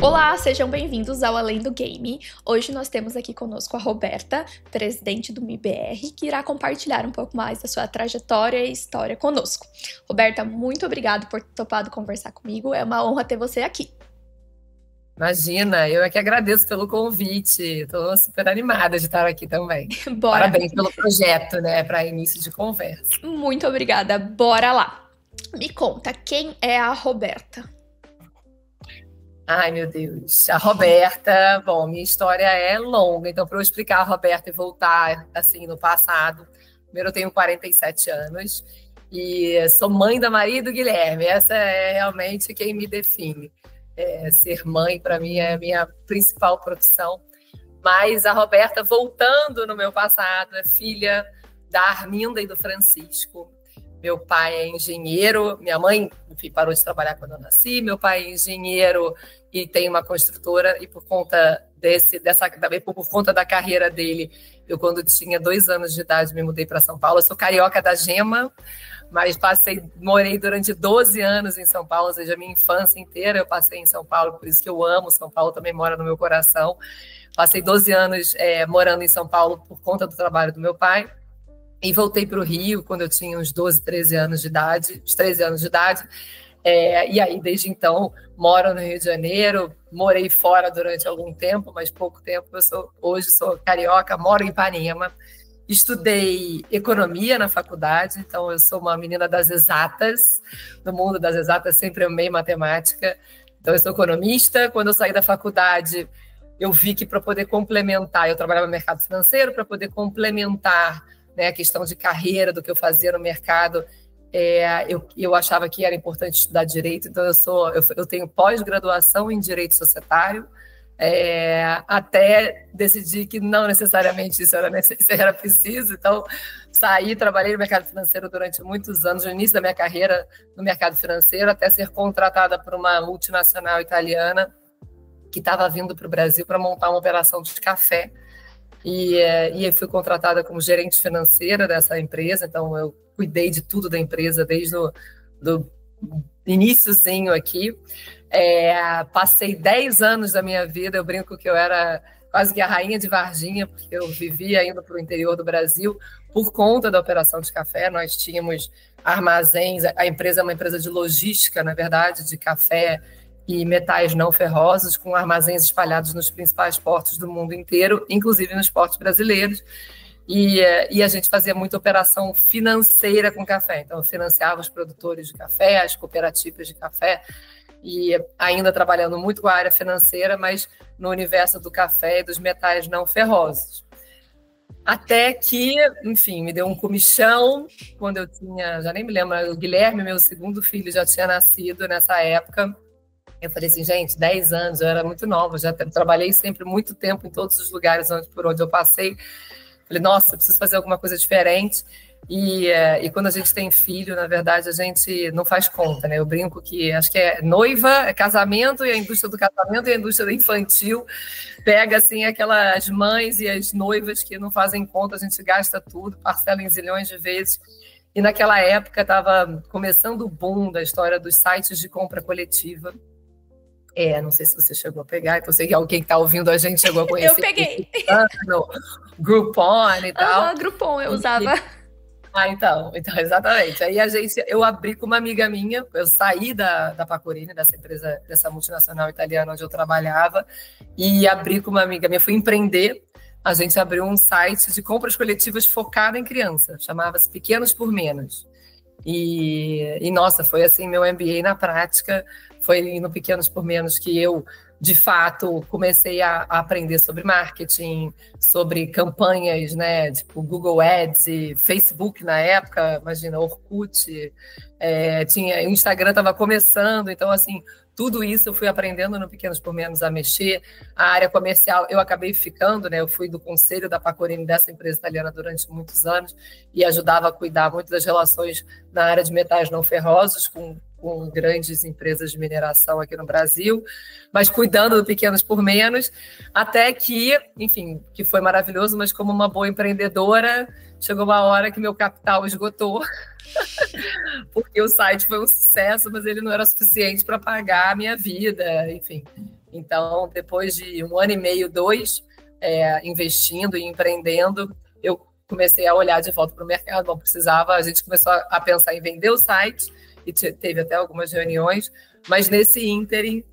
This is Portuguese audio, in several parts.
Olá, sejam bem-vindos ao Além do Game. Hoje nós temos aqui conosco a Roberta, presidente do MIBR, que irá compartilhar um pouco mais da sua trajetória e história conosco. Roberta, muito obrigada por ter topado conversar comigo, é uma honra ter você aqui. Imagina, eu é que agradeço pelo convite, estou super animada de estar aqui também. Bora. Parabéns pelo projeto, né, para início de conversa. Muito obrigada, bora lá. Me conta, quem é a Roberta? Ai, meu Deus. A Roberta, bom, minha história é longa, então para eu explicar a Roberta e voltar assim no passado, primeiro eu tenho 47 anos e sou mãe da Maria e do Guilherme, essa é realmente quem me define. Ser mãe, para mim, é a minha principal profissão. Mas a Roberta, voltando no meu passado, é filha da Arminda e do Francisco. Meu pai é engenheiro, minha mãe, enfim, parou de trabalhar quando eu nasci. Meu pai é engenheiro e tem uma construtora, e por conta por conta da carreira dele, eu, quando tinha 2 anos de idade, me mudei para São Paulo. Eu sou carioca da Gema, mas morei durante 12 anos em São Paulo, ou seja, a minha infância inteira eu passei em São Paulo, por isso que eu amo São Paulo, também mora no meu coração. Passei 12 anos morando em São Paulo por conta do trabalho do meu pai, e voltei para o Rio quando eu tinha uns 12, 13 anos de idade, e aí, desde então, moro no Rio de Janeiro, morei fora durante algum tempo, mas pouco tempo. Hoje sou carioca, moro em Ipanema. Estudei economia na faculdade, então eu sou uma menina das exatas. No mundo das exatas, sempre amei matemática. Então, eu sou economista. Quando eu saí da faculdade, eu vi que, para poder complementar, eu trabalhava no mercado financeiro, para poder complementar, né, a questão de carreira do que eu fazia no mercado, eu achava que era importante estudar direito. Então, eu tenho pós-graduação em direito societário, até decidir que não necessariamente isso era preciso. Então, saí, trabalhei no mercado financeiro durante muitos anos, no início da minha carreira no mercado financeiro, até ser contratada por uma multinacional italiana que estava vindo para o Brasil para montar uma operação de café. E eu fui contratada como gerente financeira dessa empresa, então eu cuidei de tudo da empresa desde do iniciozinho aqui. Passei 10 anos da minha vida, eu brinco que eu era quase que a rainha de Varginha, porque eu vivia indo para o interior do Brasil por conta da operação de café. Nós tínhamos armazéns, a empresa é uma empresa de logística, na verdade, de café e metais não ferrosos, com armazéns espalhados nos principais portos do mundo inteiro, inclusive nos portos brasileiros. E a gente fazia muita operação financeira com café. Então, eu financiava os produtores de café, as cooperativas de café, e ainda trabalhando muito com a área financeira, mas no universo do café e dos metais não ferrosos. Até que, enfim, me deu um comichão quando eu tinha, já nem me lembro, o Guilherme, meu segundo filho, já tinha nascido nessa época. Eu falei assim, gente, 10 anos, eu era muito nova, já trabalhei sempre muito tempo em todos os lugares por onde eu passei. Falei, nossa, eu preciso fazer alguma coisa diferente. E quando a gente tem filho, na verdade, a gente não faz conta, né? Eu brinco que acho que é noiva, é casamento, e a indústria do casamento e a indústria do infantil pega, assim, aquelas mães e as noivas que não fazem conta, a gente gasta tudo, parcela em zilhões de vezes. E naquela época estava começando o boom da história dos sites de compra coletiva. Não sei se você chegou a pegar, então sei que alguém que está ouvindo a gente chegou a conhecer. Eu peguei. Groupon e tal. Groupon eu usava. Então, exatamente. Aí eu abri com uma amiga minha, eu saí da Pecorini, dessa empresa, dessa multinacional italiana onde eu trabalhava, e abri com uma amiga minha, fui empreender. A gente abriu um site de compras coletivas focado em criança, chamava-se Pequenos por Menos. E nossa, foi assim, meu MBA na prática. Foi no Pequenos por Menos que eu, de fato, comecei a aprender sobre marketing, sobre campanhas, né, tipo Google Ads e Facebook na época, imagina, Orkut, o Instagram estava começando, então, assim, tudo isso eu fui aprendendo no Pequenos por Menos a mexer. A área comercial, eu acabei ficando, né, eu fui do conselho da Pecorini, dessa empresa italiana, durante muitos anos, e ajudava a cuidar muito das relações na área de metais não ferrosos, com grandes empresas de mineração aqui no Brasil, mas cuidando do Pequenos por Menos, até que, enfim, que foi maravilhoso, mas como uma boa empreendedora, chegou uma hora que meu capital esgotou, porque o site foi um sucesso, mas ele não era suficiente para pagar a minha vida, enfim. Então, depois de 1 ano e meio, 2, investindo e empreendendo, eu comecei a olhar de volta para o mercado. Bom, a gente começou a pensar em vender o site, e teve até algumas reuniões, mas nesse ínterim,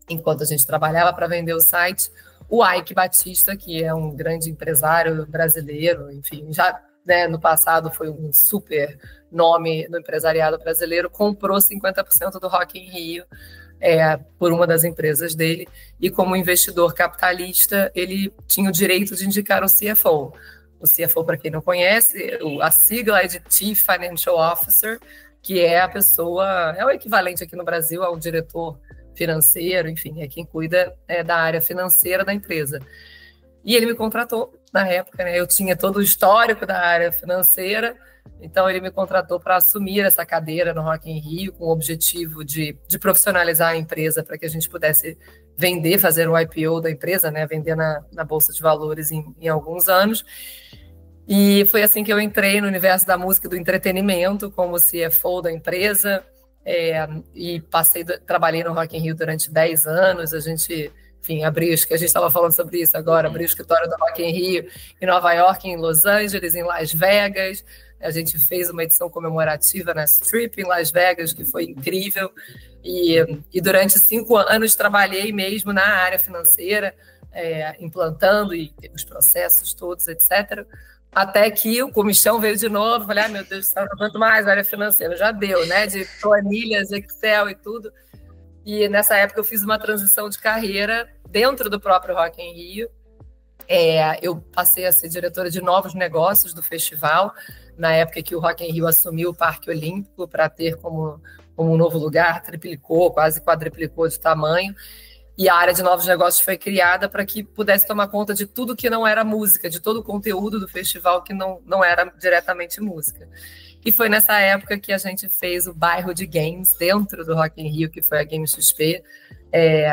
enquanto a gente trabalhava para vender o site, o Ike Batista, que é um grande empresário brasileiro, enfim, já, né, no passado foi um super nome no empresariado brasileiro, comprou 50% do Rock in Rio por uma das empresas dele, e como investidor capitalista, ele tinha o direito de indicar o CFO. O CFO, para quem não conhece, a sigla é de Chief Financial Officer, que é a pessoa, é o equivalente aqui no Brasil ao diretor financeiro, enfim, é quem cuida da área financeira da empresa. E ele me contratou na época, né? Eu tinha todo o histórico da área financeira, então ele me contratou para assumir essa cadeira no Rock in Rio, com o objetivo de profissionalizar a empresa para que a gente pudesse vender, fazer o IPO da empresa, né? Vender na Bolsa de Valores em alguns anos. E foi assim que eu entrei no universo da música e do entretenimento como CFO da empresa, e trabalhei no Rock in Rio durante 10 anos. A gente, enfim, acho que a gente estava falando sobre isso agora, abriu o escritório do Rock in Rio em Nova York, em Los Angeles, em Las Vegas. A gente fez uma edição comemorativa na Strip em Las Vegas, que foi incrível. E durante 5 anos trabalhei mesmo na área financeira, implantando os processos todos, etc., até que o comichão veio de novo. Falei, meu Deus do céu, não aguento mais a área financeira. Já deu, né? De planilhas, Excel e tudo. E nessa época eu fiz uma transição de carreira dentro do próprio Rock in Rio. Eu passei a ser diretora de novos negócios do festival, na época que o Rock in Rio assumiu o Parque Olímpico para ter como um novo lugar, triplicou, quase quadriplicou de tamanho. E a área de novos negócios foi criada para que pudesse tomar conta de tudo que não era música, de todo o conteúdo do festival que não era diretamente música. E foi nessa época que a gente fez o bairro de games dentro do Rock in Rio, que foi a Game XP.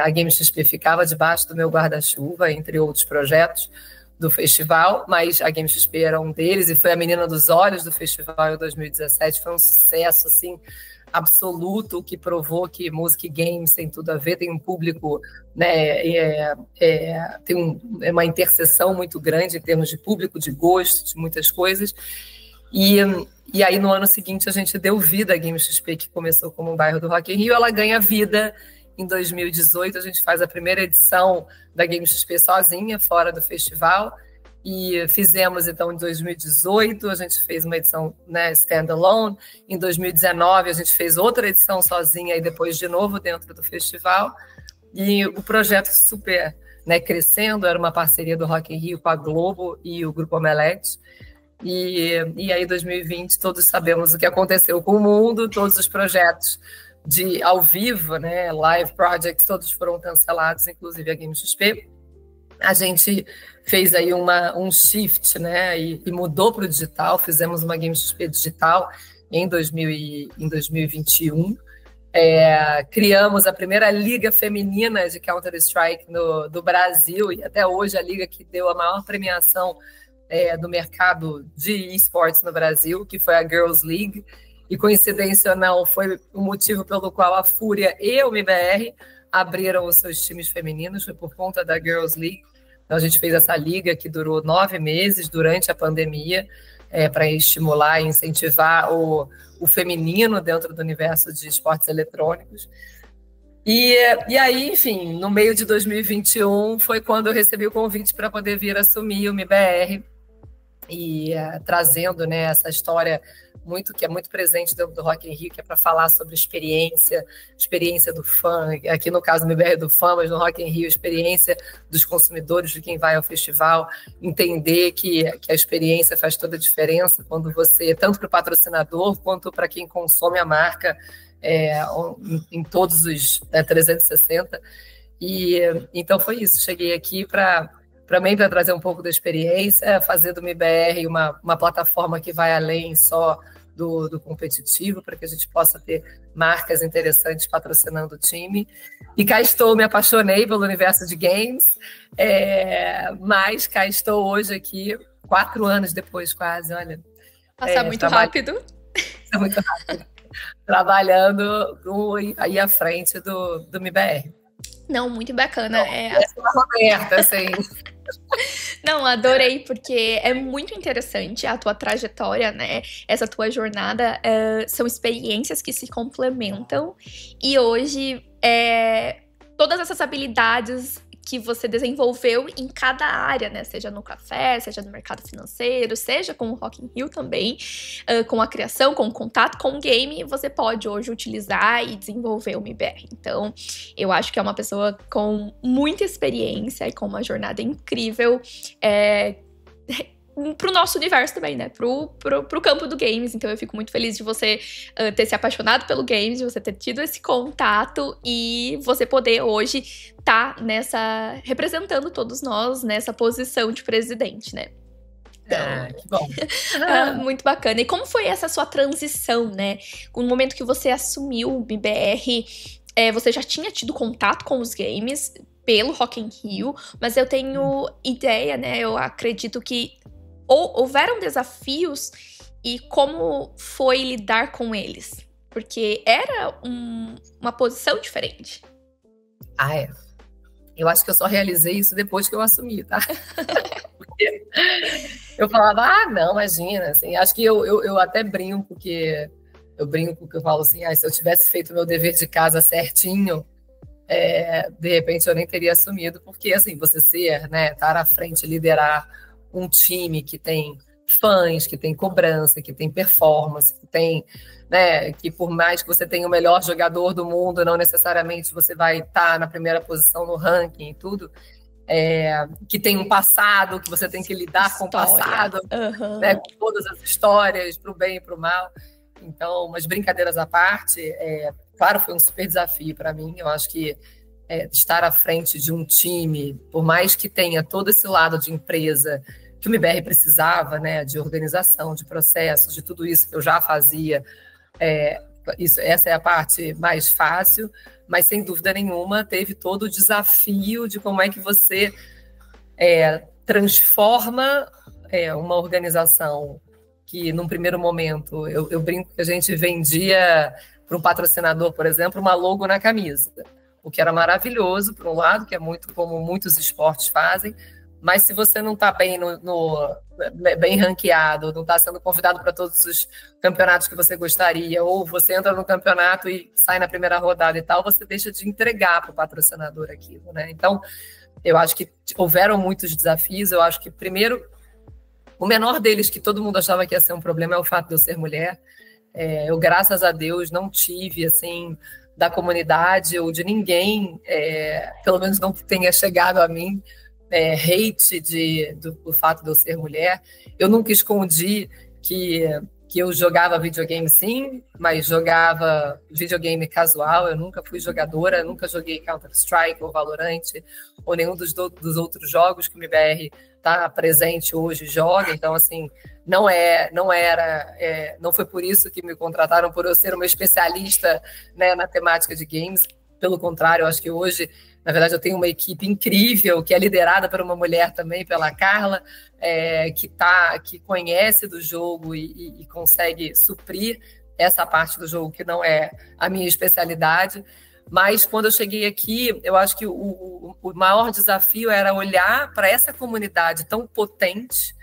A Game XP ficava debaixo do meu guarda-chuva, entre outros projetos do festival, mas a Game XP era um deles, e foi a menina dos olhos do festival em 2017. Foi um sucesso, assim, absoluto, que provou que música e games tem tudo a ver, tem um público, né, tem uma interseção muito grande em termos de público, de gosto, de muitas coisas. E aí, no ano seguinte, a gente deu vida à Game XP, que começou como um bairro do Rock in Rio. Ela ganha vida em 2018, a gente faz a primeira edição da Game XP sozinha, fora do festival. E fizemos, então, em 2018, a gente fez uma edição, né, standalone. Em 2019, a gente fez outra edição sozinha e depois de novo dentro do festival. E o projeto super, né, crescendo, era uma parceria do Rock in Rio com a Globo e o Grupo Omelete. E aí, em 2020, todos sabemos o que aconteceu com o mundo, todos os projetos ao vivo, né, live projects, todos foram cancelados, inclusive a Game XP. A gente fez aí um shift, né, e mudou para o digital. Fizemos uma Game XP digital em 2021. Criamos a primeira liga feminina de Counter-Strike do Brasil, e até hoje a liga que deu a maior premiação do mercado de esportes no Brasil, que foi a Girls League. E, coincidência ou não, foi o motivo pelo qual a Fúria e o MBR abriram os seus times femininos, foi por conta da Girls League. Então, a gente fez essa liga que durou 9 meses durante a pandemia, para estimular e incentivar o feminino dentro do universo de esportes eletrônicos. E aí, enfim, no meio de 2021 foi quando eu recebi o convite para poder vir assumir o MBR, e trazendo, né, essa história que é muito presente dentro do Rock in Rio, que é para falar sobre experiência do fã, aqui no caso do MBR do fã, mas no Rock in Rio, experiência dos consumidores, de quem vai ao festival, entender que a experiência faz toda a diferença quando você, tanto para o patrocinador quanto para quem consome a marca, em todos os 360. E então foi isso, cheguei aqui para trazer um pouco da experiência, fazer do MBR uma plataforma que vai além só do competitivo, para que a gente possa ter marcas interessantes patrocinando o time. E cá estou, me apaixonei pelo universo de games, mas cá estou hoje aqui, 4 anos depois quase, olha. Passa muito rápido. Passa muito rápido. Trabalhando aí à frente do MBR. Não, muito bacana. Essa é uma Roberta, assim. Não, adorei, porque é muito interessante a tua trajetória, né? Essa tua jornada, são experiências que se complementam. E hoje, todas essas habilidades que você desenvolveu em cada área, né? Seja no café, seja no mercado financeiro, seja com o Rock in Rio também, com a criação, com o contato com o game, você pode hoje utilizar e desenvolver o MIBR. Então, eu acho que é uma pessoa com muita experiência e com uma jornada incrível, pro nosso universo também, né? Pro campo do games. Então eu fico muito feliz de você ter se apaixonado pelo games, de você ter tido esse contato e você poder hoje estar representando todos nós nessa posição de presidente, né? Então, que bom. Muito bacana. E como foi essa sua transição, né? No momento que você assumiu o MIBR, você já tinha tido contato com os games pelo Rock in Rio, mas eu tenho ideia, né? Eu acredito que houveram desafios e como foi lidar com eles? Porque era uma posição diferente. Eu acho que eu só realizei isso depois que eu assumi, tá? Porque eu falava, não, imagina, assim, acho que eu até brinco que eu falo assim, se eu tivesse feito o meu dever de casa certinho, de repente eu nem teria assumido, porque assim, você estar à frente, liderar um time que tem fãs, que tem cobrança, que tem performance, que tem, né, que por mais que você tenha o melhor jogador do mundo, não necessariamente você vai estar na primeira posição no ranking e tudo, que tem um passado, que você tem que lidar com o passado, né, com todas as histórias, para o bem e para o mal. Então, umas brincadeiras à parte, claro, foi um super desafio para mim. Eu acho que estar à frente de um time, por mais que tenha todo esse lado de empresa que o MIBR precisava, né, de organização, de processos, de tudo isso que eu já fazia, essa é a parte mais fácil, mas sem dúvida nenhuma teve todo o desafio de como é que você transforma uma organização que, num primeiro momento, eu brinco que a gente vendia para um patrocinador, por exemplo, uma logo na camisa, o que era maravilhoso, por um lado, que é muito como muitos esportes fazem, mas se você não está bem bem ranqueado, não está sendo convidado para todos os campeonatos que você gostaria, ou você entra no campeonato e sai na primeira rodada e tal, você deixa de entregar para o patrocinador aquilo, né? Então, eu acho que houveram muitos desafios. Eu acho que, primeiro, o menor deles, que todo mundo achava que ia ser um problema, é o fato de eu ser mulher. Eu, graças a Deus, não tive, assim, da comunidade ou de ninguém, pelo menos não que tenha chegado a mim, hate do fato de eu ser mulher. Eu nunca escondi que eu jogava videogame, sim, mas jogava videogame casual. Eu nunca fui jogadora, nunca joguei Counter-Strike ou Valorant ou nenhum dos outros jogos que o MIBR está presente hoje joga. Então, assim, não foi por isso que me contrataram, por eu ser uma especialista, né, na temática de games. Pelo contrário, eu acho que hoje, na verdade, eu tenho uma equipe incrível, que é liderada por uma mulher também, pela Carla, que conhece do jogo e consegue suprir essa parte do jogo que não é a minha especialidade. Mas quando eu cheguei aqui, eu acho que o maior desafio era olhar para essa comunidade tão potente,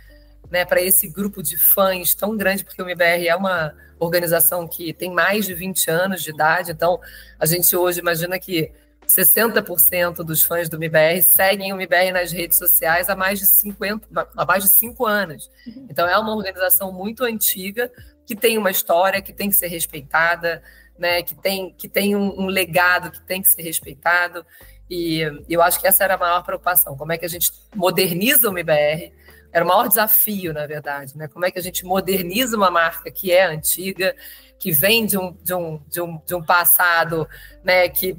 né, para esse grupo de fãs tão grande, porque o MIBR é uma organização que tem mais de 20 anos de idade. Então, a gente hoje imagina que 60% dos fãs do MIBR seguem o MIBR nas redes sociais há mais de 5 anos. Então, é uma organização muito antiga, que tem uma história, que tem que ser respeitada, né, que tem um legado que tem que ser respeitado. E eu acho que essa era a maior preocupação. Como é que a gente moderniza o MIBR? Era o maior desafio, na verdade, né? Como é que a gente moderniza uma marca que é antiga, que vem de um passado, né, que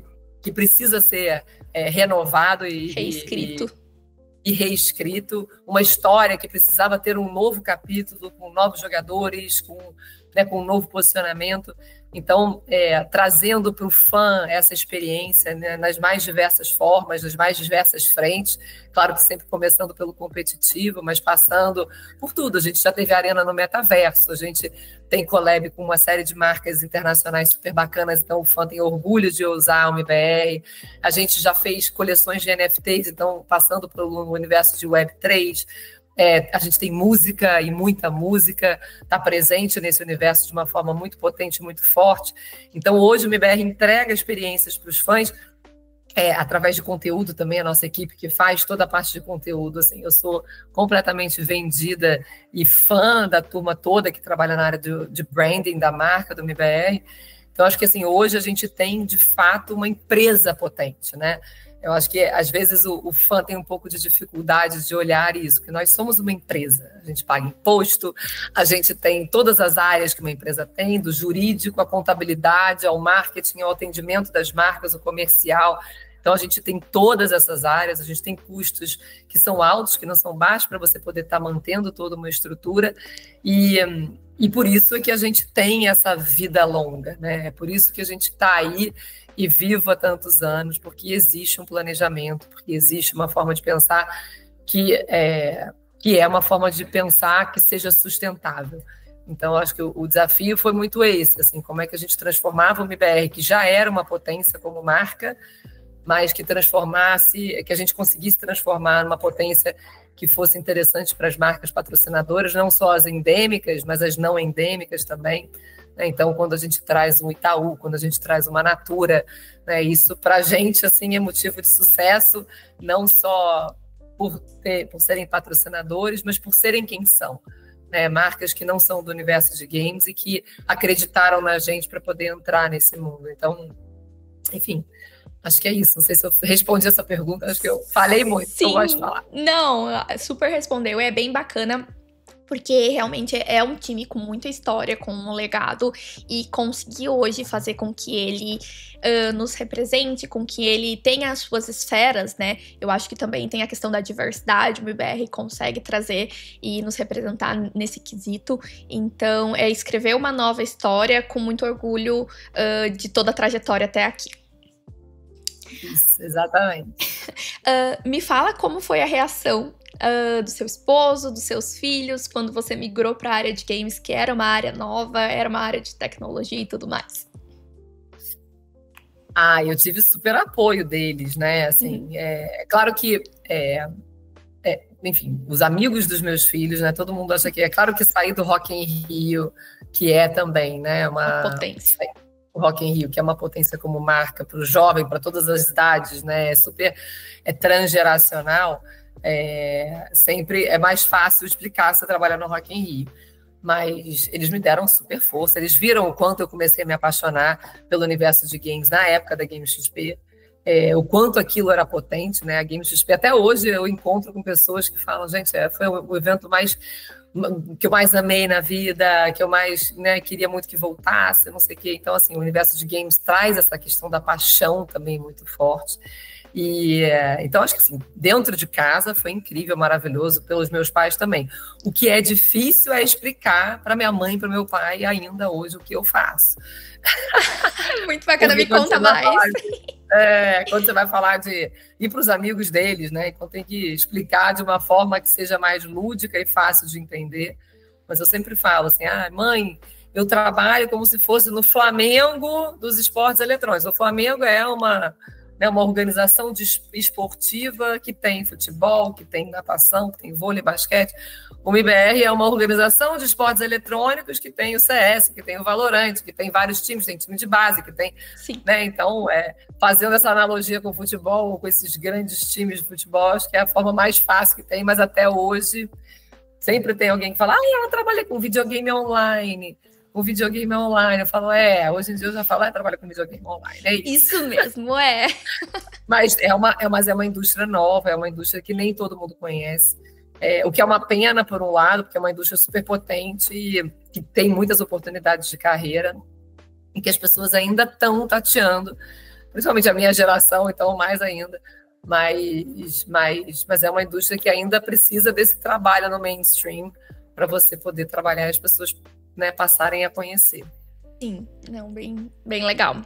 precisa ser renovado e reescrito, uma história que precisava ter um novo capítulo, com novos jogadores, com um novo posicionamento. Então, trazendo para o fã essa experiência, né, nas mais diversas formas, nas mais diversas frentes, claro que sempre começando pelo competitivo, mas passando por tudo. A gente já teve arena no metaverso, a gente tem collab com uma série de marcas internacionais super bacanas, então o fã tem orgulho de usar o MBR. A gente já fez coleções de NFTs, então passando pelo universo de Web3, a gente tem música e muita música, está presente nesse universo de uma forma muito potente, muito forte. Então, hoje o MBR entrega experiências para os fãs, através de conteúdo também, a nossa equipe que faz toda a parte de conteúdo. Assim, eu sou completamente vendida e fã da turma toda que trabalha na área de branding da marca, do MBR. Então, acho que assim, hoje a gente tem, de fato, uma empresa potente, né? Eu acho que, às vezes, o fã tem um pouco de dificuldade de olhar isso, porque nós somos uma empresa. A gente paga imposto, a gente tem todas as áreas que uma empresa tem, do jurídico, à contabilidade, ao marketing, ao atendimento das marcas, o comercial. Então, a gente tem todas essas áreas, a gente tem custos que são altos, que não são baixos, para você poder estar mantendo toda uma estrutura. E por isso é que a gente tem essa vida longa, né? É por isso que a gente está aí e vivo há tantos anos, porque existe um planejamento, porque existe uma forma de pensar que é uma forma de pensar que seja sustentável. Então, acho que o desafio foi muito esse, assim, como é que a gente transformava o MBR, que já era uma potência como marca, mas que a gente conseguisse transformar numa potência que fosse interessante para as marcas patrocinadoras, não só as endêmicas, mas as não endêmicas também. Então, quando a gente traz um Itaú, quando a gente traz uma Natura, né, isso para a gente assim, é motivo de sucesso, não só por serem patrocinadores, mas por serem quem são. Né, marcas que não são do universo de games e que acreditaram na gente para poder entrar nesse mundo. Então, enfim, acho que é isso. Não sei se eu respondi essa pergunta, acho que eu falei muito, Sim, eu gosto de falar. Não, super respondeu, é bem bacana. Porque realmente é um time com muita história, com um legado, e conseguir hoje fazer com que ele nos represente, com que ele tenha as suas esferas, né? Eu acho que também tem a questão da diversidade, o MBR consegue trazer e nos representar nesse quesito. Então, é escrever uma nova história com muito orgulho de toda a trajetória até aqui. Isso, exatamente. Me fala como foi a reação do seu esposo, dos seus filhos, quando você migrou para a área de games, que era uma área nova, era uma área de tecnologia e tudo mais. Eu tive super apoio deles, né? Assim, é claro que, enfim, os amigos dos meus filhos, né? Todo mundo acha que é claro que sair do Rock in Rio, que é também, né? Uma potência. O Rock in Rio, que é uma potência como marca para o jovem, para todas as idades, né? É transgeracional. Sempre é mais fácil explicar se trabalhar no Rock in Rio, mas eles me deram super força, eles viram o quanto eu comecei a me apaixonar pelo universo de games na época da Game XP, o quanto aquilo era potente, né? A Game XP, até hoje eu encontro com pessoas que falam, gente, foi o evento que eu mais amei na vida, que eu mais, né, queria muito que voltasse, não sei o quê. Então, assim, o universo de games traz essa questão da paixão também muito forte. Então, acho que assim, dentro de casa foi incrível, maravilhoso, pelos meus pais também. O que é difícil é explicar para minha mãe e para meu pai ainda hoje o que eu faço. Muito bacana, me conta mais. Quando você vai falar de ir para os amigos deles, né? Então tem que explicar de uma forma que seja mais lúdica e fácil de entender. Mas eu sempre falo assim, mãe, eu trabalho como se fosse no Flamengo dos esportes eletrônicos. O Flamengo é uma organização esportiva que tem futebol, que tem natação, que tem vôlei, basquete. O MBR é uma organização de esportes eletrônicos que tem o CS, que tem o Valorant, que tem vários times, tem time de base, que tem... Sim. Né? Então, fazendo essa analogia com o futebol, com esses grandes times de futebol, acho que é a forma mais fácil que tem, mas até hoje sempre tem alguém que fala, ela trabalha com videogame online. O videogame online, eu falo, hoje em dia eu já falo, trabalho com videogame online, é isso. Isso mesmo, Mas é uma indústria nova, é uma indústria que nem todo mundo conhece, o que é uma pena, por um lado, porque é uma indústria super potente e que tem muitas oportunidades de carreira e que as pessoas ainda estão tateando, principalmente a minha geração, então mais ainda, mas é uma indústria que ainda precisa desse trabalho no mainstream para você poder trabalhar e as pessoas, né, passarem a conhecer. Sim, não, bem legal.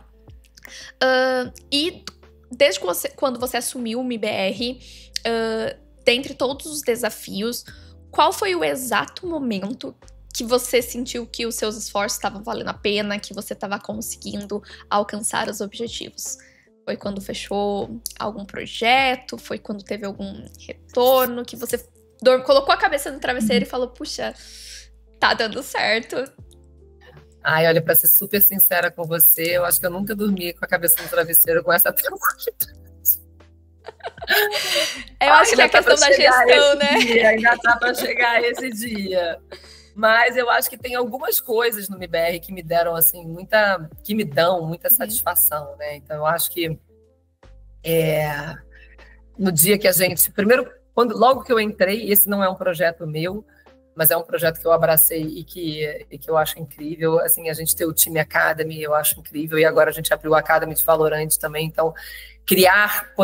E desde quando você assumiu o MIBR, dentre todos os desafios, qual foi o exato momento que você sentiu que os seus esforços estavam valendo a pena, que você estava conseguindo alcançar os objetivos? Foi quando fechou algum projeto? Foi quando teve algum retorno? Que você colocou a cabeça no travesseiro e falou, puxa, tá dando certo. Ai, olha, para ser super sincera com você, eu acho que eu nunca dormi com a cabeça no travesseiro com essa tranquilidade. Eu acho que é a questão da gestão, né? Ainda tá para chegar esse dia. Mas eu acho que tem algumas coisas no MIBR que me deram, assim, que me dão muita satisfação, né? Então, eu acho que no dia que a gente... Primeiro, logo que eu entrei, esse não é um projeto meu, mas é um projeto que eu abracei e que eu acho incrível. Assim, a gente ter o time Academy, eu acho incrível, e agora a gente abriu o Academy de Valorant também, então criar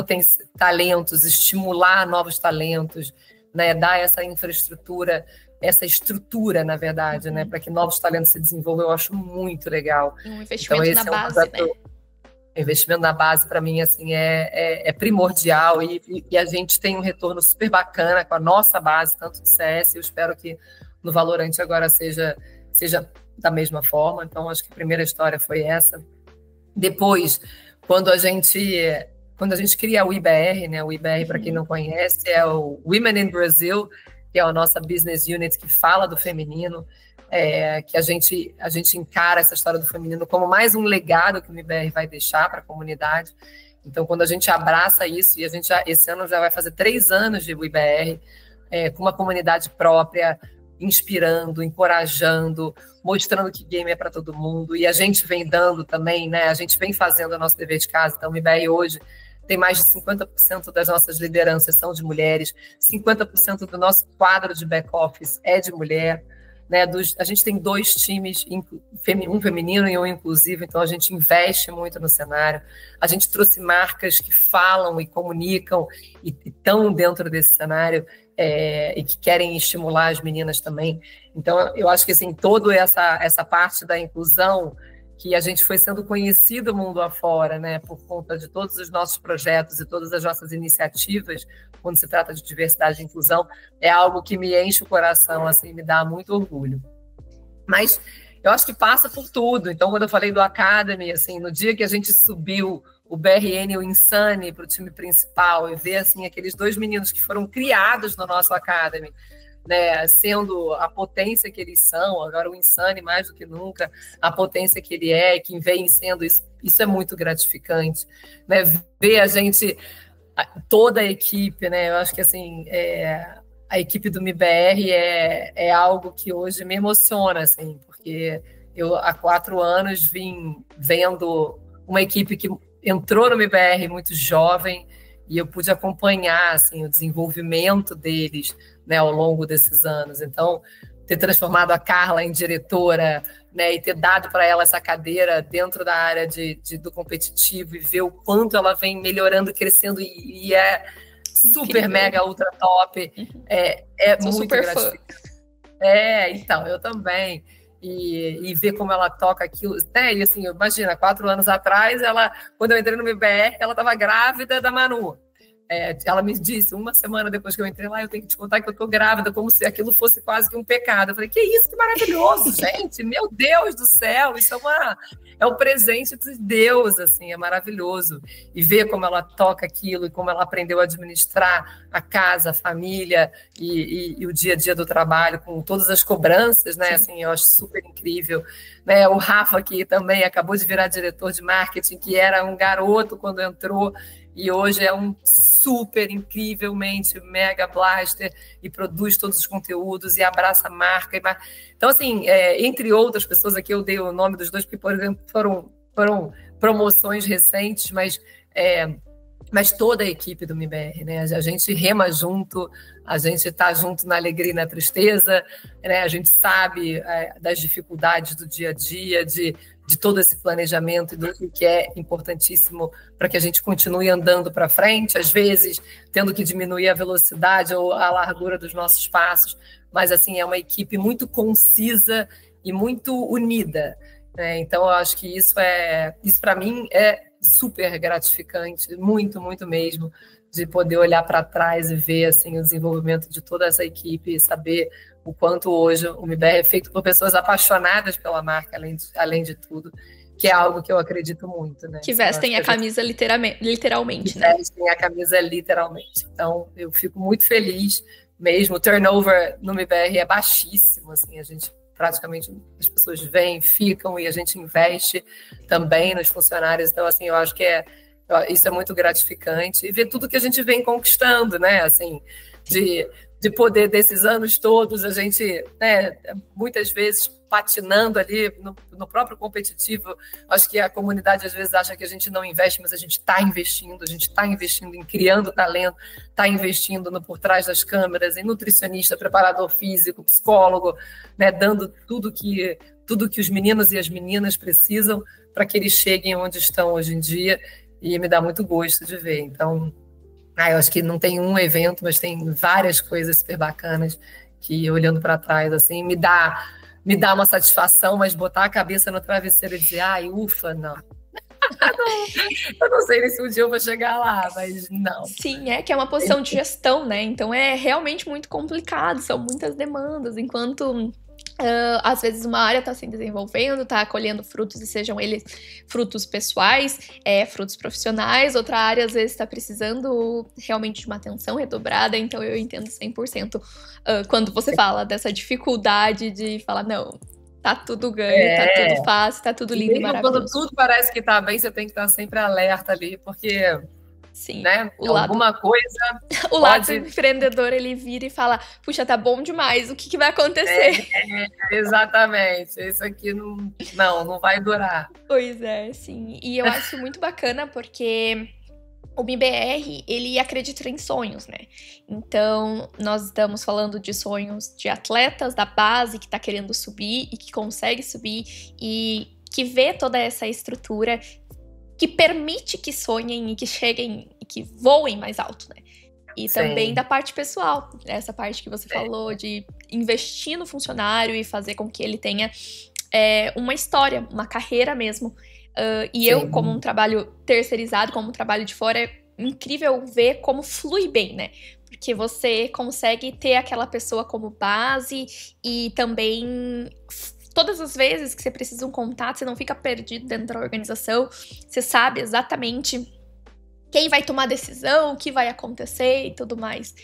talentos, estimular novos talentos, né, dar essa infraestrutura, essa estrutura, na verdade, né, para que novos talentos se desenvolvam, eu acho muito legal. Um investimento então, na base, né? Investimento na base, para mim, assim, é primordial e a gente tem um retorno super bacana com a nossa base, tanto de CS, eu espero que no Valorant agora seja da mesma forma. Então, acho que a primeira história foi essa. Depois, quando a gente cria o IBR, né? O IBR, para quem não conhece, é o Women in Brazil, que é a nossa business unit que fala do feminino, que a gente encara essa história do feminino como mais um legado que o MIBR vai deixar para a comunidade. Então, quando a gente abraça isso, e a gente esse ano já vai fazer 3 anos de IBR, com uma comunidade própria, inspirando, encorajando, mostrando que game é para todo mundo, e a gente vem dando também, né? A gente vem fazendo o nosso dever de casa. Então, o MIBR hoje tem mais de 50% das nossas lideranças são de mulheres, 50% do nosso quadro de back-office é de mulher, né? A gente tem 2 times, um feminino e um inclusivo, então a gente investe muito no cenário. A gente trouxe marcas que falam e comunicam e estão dentro desse cenário e que querem estimular as meninas também. Então, eu acho que assim, toda essa parte da inclusão, que a gente foi sendo conhecido mundo afora, né, por conta de todos os nossos projetos e todas as nossas iniciativas, quando se trata de diversidade e inclusão, é algo que me enche o coração, assim, me dá muito orgulho. Mas eu acho que passa por tudo. Então, quando eu falei do Academy, assim, no dia que a gente subiu o BRN e o Insane para o time principal e ver assim, aqueles 2 meninos que foram criados no nosso Academy, né, sendo a potência que eles são, agora o Insane mais do que nunca, a potência que ele é, que vem sendo isso é muito gratificante, né, ver a gente, toda a equipe, né, eu acho que assim, a equipe do MIBR é algo que hoje me emociona, assim, porque eu há 4 anos vim vendo uma equipe que entrou no MIBR muito jovem, e eu pude acompanhar assim, o desenvolvimento deles, né, ao longo desses anos. Então, ter transformado a Carla em diretora, né, e ter dado para ela essa cadeira dentro da área do competitivo e ver o quanto ela vem melhorando, crescendo e é super, mega, ultra top. Sou muito gratificante. Então, eu também. E ver como ela toca aquilo, né? E assim, imagina, 4 anos atrás, quando eu entrei no MBR, ela estava grávida da Manu. Ela me disse, 1 semana depois que eu entrei lá, eu tenho que te contar que eu estou grávida, como se aquilo fosse quase que um pecado. Eu falei, que isso, que maravilhoso, gente, meu Deus do céu, isso é um presente de Deus, assim, é maravilhoso. E ver como ela toca aquilo e como ela aprendeu a administrar a casa, a família e o dia a dia do trabalho, com todas as cobranças, né, assim, eu acho super incrível. Né, o Rafa, que também acabou de virar diretor de marketing, que era um garoto quando entrou, e hoje é um super incrivelmente mega blaster e produz todos os conteúdos e abraça a marca. Então, assim, entre outras pessoas, aqui eu dei o nome dos 2, porque, por exemplo, foram promoções recentes, mas toda a equipe do MIBR, né? A gente rema junto, a gente está junto na alegria e na tristeza, né? A gente sabe das dificuldades do dia a dia, de todo esse planejamento e do que é importantíssimo para que a gente continue andando para frente, às vezes tendo que diminuir a velocidade ou a largura dos nossos passos, mas assim, é uma equipe muito concisa e muito unida. Então, eu acho que isso para mim é super gratificante, muito, muito mesmo, de poder olhar para trás e ver assim, o desenvolvimento de toda essa equipe e saber o quanto hoje o MBR é feito por pessoas apaixonadas pela marca, além de tudo, que é algo que eu acredito muito, né? Que vestem a camisa literalmente, que né? Vestem a camisa literalmente. Então, eu fico muito feliz mesmo. O turnover no MBR é baixíssimo, assim, a gente praticamente, as pessoas vêm, ficam e a gente investe também nos funcionários. Então, assim, eu acho que isso é muito gratificante. E ver tudo que a gente vem conquistando, né? Assim, de poder, desses anos todos, a gente, né, muitas vezes patinando ali no próprio competitivo. Acho que a comunidade às vezes acha que a gente não investe, mas a gente está investindo em criando talento, está investindo no por trás das câmeras, em nutricionista, preparador físico, psicólogo, né, dando tudo que os meninos e as meninas precisam para que eles cheguem onde estão hoje em dia, e me dá muito gosto de ver. Então, eu acho que não tem um evento, mas tem várias coisas super bacanas que, olhando para trás, assim, me dá uma satisfação, mas botar a cabeça no travesseiro e dizer, ai, ufa, não. Eu não sei nem se um dia eu vou chegar lá, mas não. Sim, que é uma posição de gestão, né? Então é realmente muito complicado, são muitas demandas, enquanto às vezes uma área está se desenvolvendo, está colhendo frutos, e sejam eles frutos pessoais, frutos profissionais, outra área às vezes está precisando realmente de uma atenção redobrada, então eu entendo 100% quando você fala dessa dificuldade de falar, não, tá tudo ganho, tá tudo fácil, tá tudo lindo e maravilhoso. Quando tudo parece que tá bem, você tem que estar sempre alerta ali, porque... Sim, né? Alguma coisa. O lado empreendedor, ele vira e fala: puxa, tá bom demais, o que vai acontecer? Exatamente, isso aqui não vai durar. Pois é, sim. E eu acho muito bacana porque o MBR, ele acredita em sonhos, né? Então, nós estamos falando de sonhos de atletas da base que tá querendo subir e que consegue subir e que vê toda essa estrutura que permite que sonhem e que cheguem e que voem mais alto, né? E Sim. Também da parte pessoal, essa parte que você falou de investir no funcionário e fazer com que ele tenha uma história, uma carreira mesmo. E Sim. Eu, como um trabalho terceirizado, como um trabalho de fora, é incrível ver como flui bem, né? Porque você consegue ter aquela pessoa como base e também... Todas as vezes que você precisa de um contato, você não fica perdido dentro da organização, você sabe exatamente quem vai tomar a decisão, o que vai acontecer e tudo mais.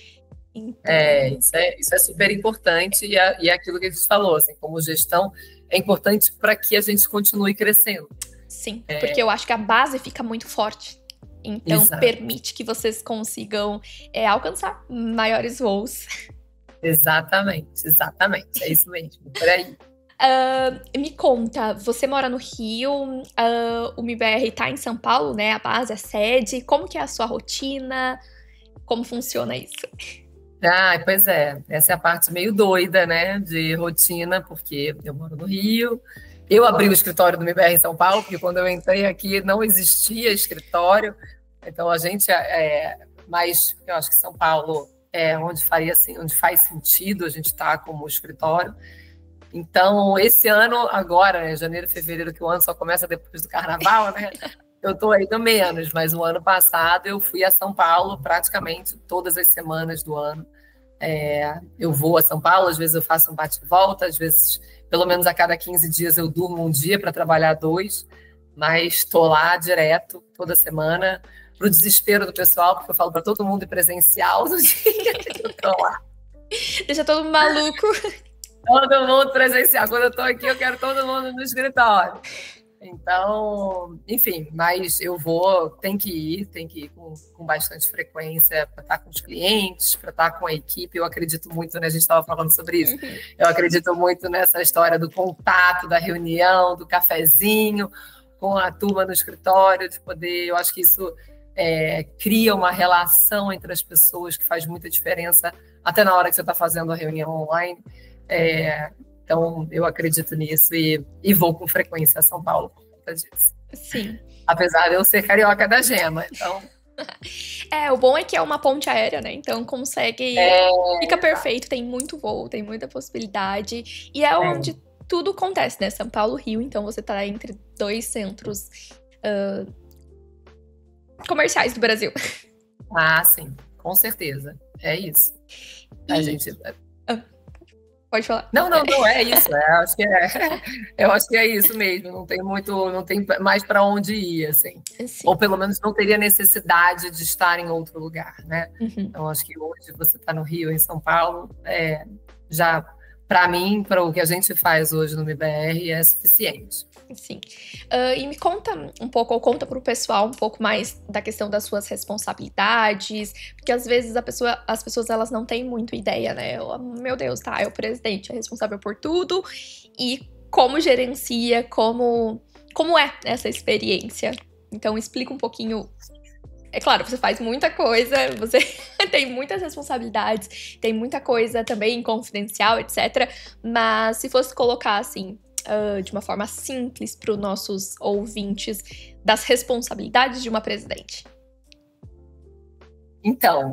Então... Isso é super importante e é aquilo que a gente falou, assim, como gestão, é importante para que a gente continue crescendo. Sim, porque eu acho que a base fica muito forte. Então, Exato. Permite que vocês consigam alcançar maiores voos. Exatamente. É isso mesmo, por aí. Me conta, você mora no Rio, o MBR tá em São Paulo, né? A base, a sede. Como que é a sua rotina? Como funciona isso? Pois é. Essa é a parte meio doida, né? De rotina, porque eu moro no Rio. Eu abri o escritório do MBR em São Paulo, porque quando eu entrei aqui não existia escritório. Então a gente mas eu acho que São Paulo é onde faz sentido a gente estar como escritório. Então, esse ano, agora, né, janeiro, fevereiro, que o ano só começa depois do carnaval, né? Eu estou ainda menos, mas o ano passado eu fui a São Paulo praticamente todas as semanas do ano. Eu vou a São Paulo, às vezes eu faço um bate-volta, às vezes, pelo menos a cada 15 dias eu durmo um dia para trabalhar 2, mas estou lá direto, toda semana, para o desespero do pessoal, porque eu falo para todo mundo ir presencial no dia que eu estou lá. Deixa todo mundo maluco. Todo mundo presencial. Quando eu estou aqui, eu quero todo mundo no escritório. Então, enfim, mas eu tem que ir com bastante frequência para estar com os clientes, para estar com a equipe. Eu acredito muito, né? A gente estava falando sobre isso. Eu acredito muito nessa história do contato, da reunião, do cafezinho com a turma no escritório, de poder. Eu acho que isso cria uma relação entre as pessoas que faz muita diferença, até na hora que você está fazendo a reunião online. Então, eu acredito nisso e vou com frequência a São Paulo por conta disso. Sim. Apesar de eu ser carioca da Gema, então... O bom é que é uma ponte aérea, né? Então, consegue... Fica perfeito, tem muito voo, tem muita possibilidade. E onde tudo acontece, né? São Paulo, Rio, então você tá entre dois centros comerciais do Brasil. Ah, sim, com certeza. É isso. A gente... Pode falar. Não, é isso. Eu acho que é isso mesmo. Não tem mais para onde ir, assim. Sim. Ou pelo menos não teria necessidade de estar em outro lugar, né? Uhum. Então acho que hoje você está no Rio, em São Paulo, já para mim, para o que a gente faz hoje no MIBR, é suficiente. Sim. E me conta um pouco, ou conta para o pessoal um pouco mais da questão das suas responsabilidades, porque às vezes as pessoas elas não têm muito ideia, né? Meu Deus, tá, é o presidente, é responsável por tudo, e como gerencia, como é essa experiência. Então explica um pouquinho. É claro, você faz muita coisa, você tem muitas responsabilidades, tem muita coisa também confidencial, etc. Mas se fosse colocar assim, de uma forma simples para os nossos ouvintes, das responsabilidades de uma presidente. Então,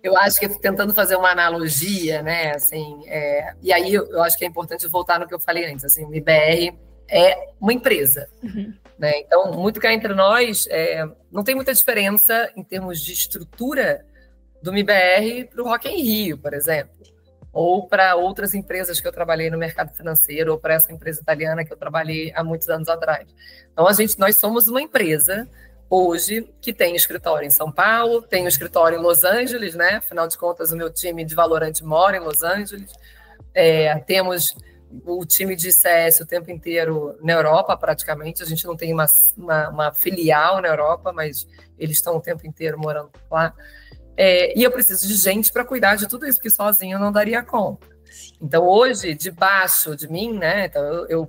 eu acho que tentando fazer uma analogia, né, assim, e aí eu acho que é importante voltar no que eu falei antes, assim, o MIBR é uma empresa, né? Então, muito cá entre nós, não tem muita diferença em termos de estrutura do MIBR para o Rock in Rio, por exemplo, ou para outras empresas que eu trabalhei no mercado financeiro, ou para essa empresa italiana que eu trabalhei há muitos anos atrás. Então, nós somos uma empresa hoje que tem escritório em São Paulo, tem escritório em Los Angeles, né? Afinal de contas, o meu time de Valorant mora em Los Angeles. Temos o time de CS o tempo inteiro na Europa, praticamente. A gente não tem uma filial na Europa, mas eles estão o tempo inteiro morando lá. E eu preciso de gente para cuidar de tudo isso, porque sozinho eu não daria conta. Então, hoje, debaixo de mim, né? Então,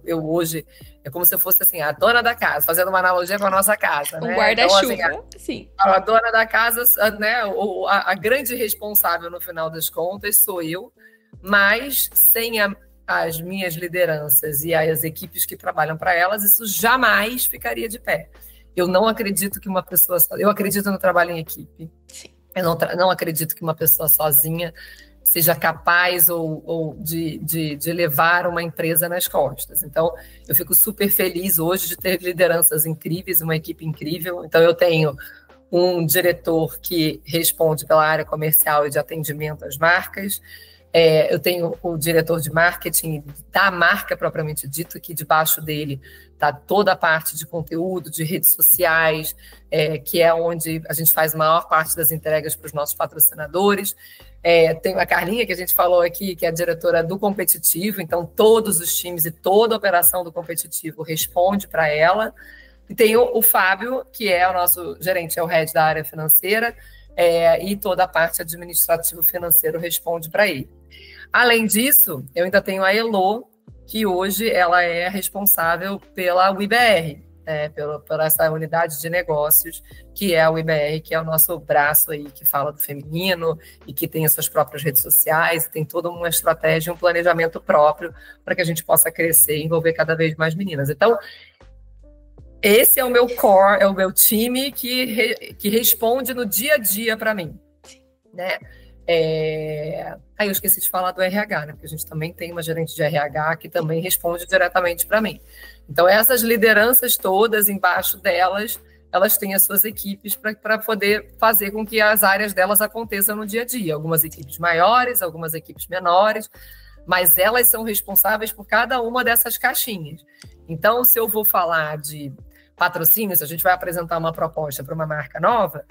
eu hoje é como se eu fosse assim, a dona da casa, fazendo uma analogia com a nossa casa. Um guarda-chuva, então, assim, sim. A dona da casa, né? A grande responsável no final das contas sou eu, mas sem as minhas lideranças e as equipes que trabalham para elas, isso jamais ficaria de pé. Eu não acredito que uma pessoa... Eu acredito no trabalho em equipe. Sim. Eu não acredito que uma pessoa sozinha seja capaz de levar uma empresa nas costas. Então, eu fico super feliz hoje de ter lideranças incríveis, uma equipe incrível. Então, eu tenho um diretor que responde pela área comercial e de atendimento às marcas. Eu tenho o diretor de marketing da marca propriamente dito, que debaixo dele está toda a parte de conteúdo, de redes sociais, que é onde a gente faz a maior parte das entregas para os nossos patrocinadores. Tem a Carlinha, que a gente falou aqui, que é a diretora do competitivo, então todos os times e toda a operação do competitivo responde para ela. E tem o Fábio, que é o nosso gerente, é o head da área financeira, e toda a parte administrativo-financeiro responde para ele. Além disso, eu ainda tenho a Elo, que hoje ela é responsável pela UIBR, pela essa unidade de negócios, que é a UIBR, que é o nosso braço aí que fala do feminino e que tem as suas próprias redes sociais, e tem toda uma estratégia, um planejamento próprio para que a gente possa crescer e envolver cada vez mais meninas. Então, esse é o meu core, é o meu time que responde no dia a dia para mim, né? Aí eu esqueci de falar do RH, né? Porque a gente também tem uma gerente de RH que também responde diretamente para mim. Então, essas lideranças todas, embaixo delas, elas têm as suas equipes para poder fazer com que as áreas delas aconteçam no dia a dia. Algumas equipes maiores, algumas equipes menores, mas elas são responsáveis por cada uma dessas caixinhas. Então, se eu vou falar de patrocínio, se a gente vai apresentar uma proposta para uma marca nova,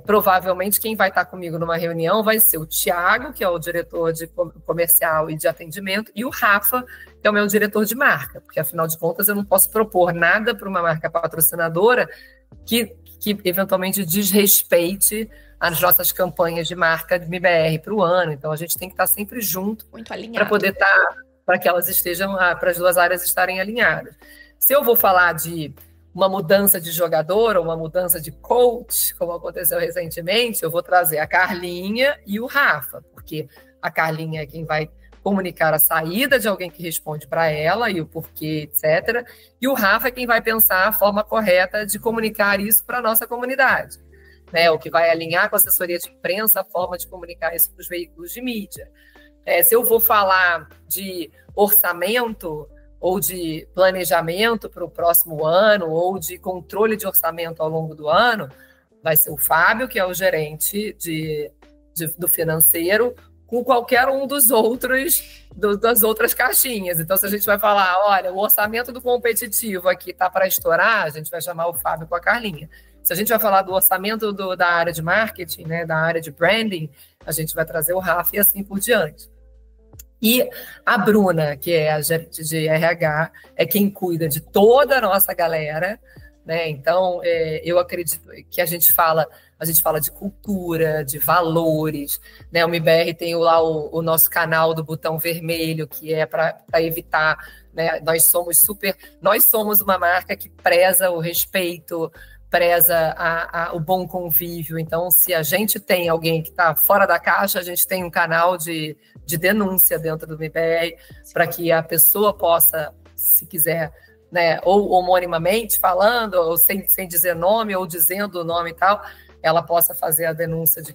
provavelmente quem vai estar comigo numa reunião vai ser o Thiago, que é o diretor de comercial e de atendimento, e o Rafa, que é o meu diretor de marca, porque afinal de contas eu não posso propor nada para uma marca patrocinadora que eventualmente desrespeite as nossas campanhas de marca de MIBR para o ano. Então a gente tem que estar sempre junto para poder estar, para que elas estejam, para as duas áreas estarem alinhadas. Se eu vou falar de uma mudança de jogador ou uma mudança de coach, como aconteceu recentemente, eu vou trazer a Carlinha e o Rafa, porque a Carlinha é quem vai comunicar a saída de alguém que responde para ela e o porquê, etc. E o Rafa é quem vai pensar a forma correta de comunicar isso para a nossa comunidade, né? O que vai alinhar com a assessoria de imprensa a forma de comunicar isso para os veículos de mídia. Se eu vou falar de orçamento ou de planejamento para o próximo ano, ou de controle de orçamento ao longo do ano, vai ser o Fábio, que é o gerente do financeiro, com qualquer um dos outros, das outras caixinhas. Então, se a gente vai falar, olha, o orçamento do competitivo aqui está para estourar, a gente vai chamar o Fábio com a Carlinha. Se a gente vai falar do orçamento da área de marketing, né, da área de branding, a gente vai trazer o Rafa e assim por diante. E a Bruna, que é a gerente de RH, é quem cuida de toda a nossa galera, né? Então, eu acredito que a gente fala de cultura, de valores, né? O MIBR tem lá o nosso canal do botão vermelho, que é para evitar, né? Nós somos uma marca que preza o respeito, preza o bom convívio. Então, se a gente tem alguém que está fora da caixa, a gente tem um canal de denúncia dentro do MIBR, para que a pessoa possa, se quiser, né, ou homonimamente falando, ou sem dizer nome, ou dizendo o nome e tal, ela possa fazer a denúncia de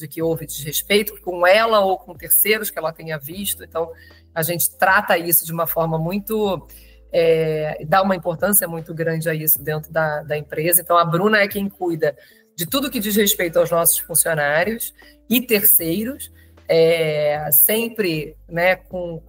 que houve desrespeito com ela ou com terceiros que ela tenha visto. Então, a gente trata isso de uma forma muito... dá uma importância muito grande a isso dentro da empresa. Então, a Bruna é quem cuida de tudo que diz respeito aos nossos funcionários e terceiros, sempre, né, com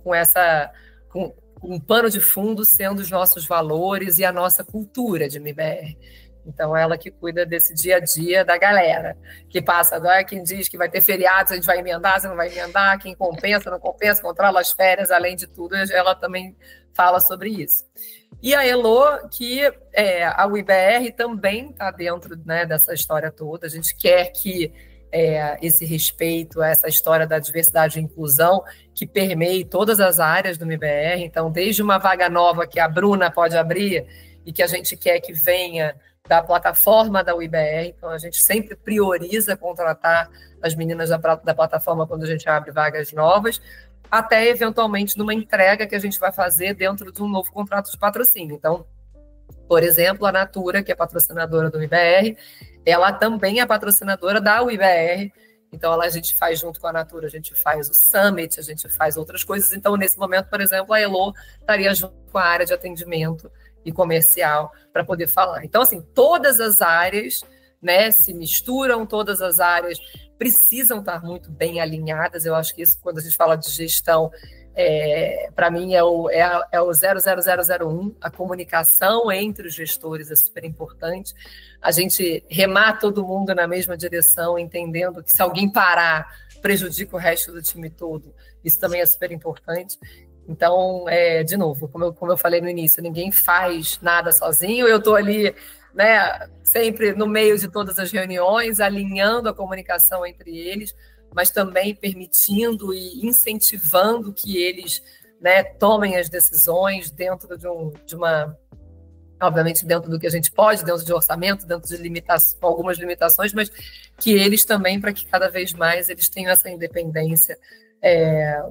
um pano de fundo sendo os nossos valores e a nossa cultura de MIBR. Então, ela que cuida desse dia a dia da galera, que passa agora, quem diz que vai ter feriados, a gente vai emendar, você não vai emendar, quem compensa, não compensa, controla as férias, além de tudo, ela também fala sobre isso. E a Elo, que a UIBR também está dentro, né, dessa história toda. A gente quer que esse respeito, essa história da diversidade e inclusão, que permeie todas as áreas do MIBR. Então, desde uma vaga nova que a Bruna pode abrir e que a gente quer que venha da plataforma da UIBR, então a gente sempre prioriza contratar as meninas da plataforma quando a gente abre vagas novas, até eventualmente numa entrega que a gente vai fazer dentro de um novo contrato de patrocínio. Então, por exemplo, a Natura, que é patrocinadora do UIBR, ela também é patrocinadora da UIBR, então a gente faz junto com a Natura, a gente faz o Summit, a gente faz outras coisas. Então, nesse momento, por exemplo, a Elo estaria junto com a área de atendimento e comercial para poder falar. Então, assim, todas as áreas, né, se misturam, todas as áreas precisam estar muito bem alinhadas. Eu acho que isso, quando a gente fala de gestão, para mim é o 00001, a comunicação entre os gestores é super importante. A gente remar todo mundo na mesma direção, entendendo que se alguém parar, prejudica o resto do time todo. Isso também é super importante. Então, de novo, como eu falei no início, ninguém faz nada sozinho. Eu estou ali, né, sempre no meio de todas as reuniões, alinhando a comunicação entre eles, mas também permitindo e incentivando que eles, né, tomem as decisões dentro de uma... Obviamente, dentro do que a gente pode, dentro de orçamento, dentro de algumas limitações, mas que eles também, para que cada vez mais eles tenham essa independência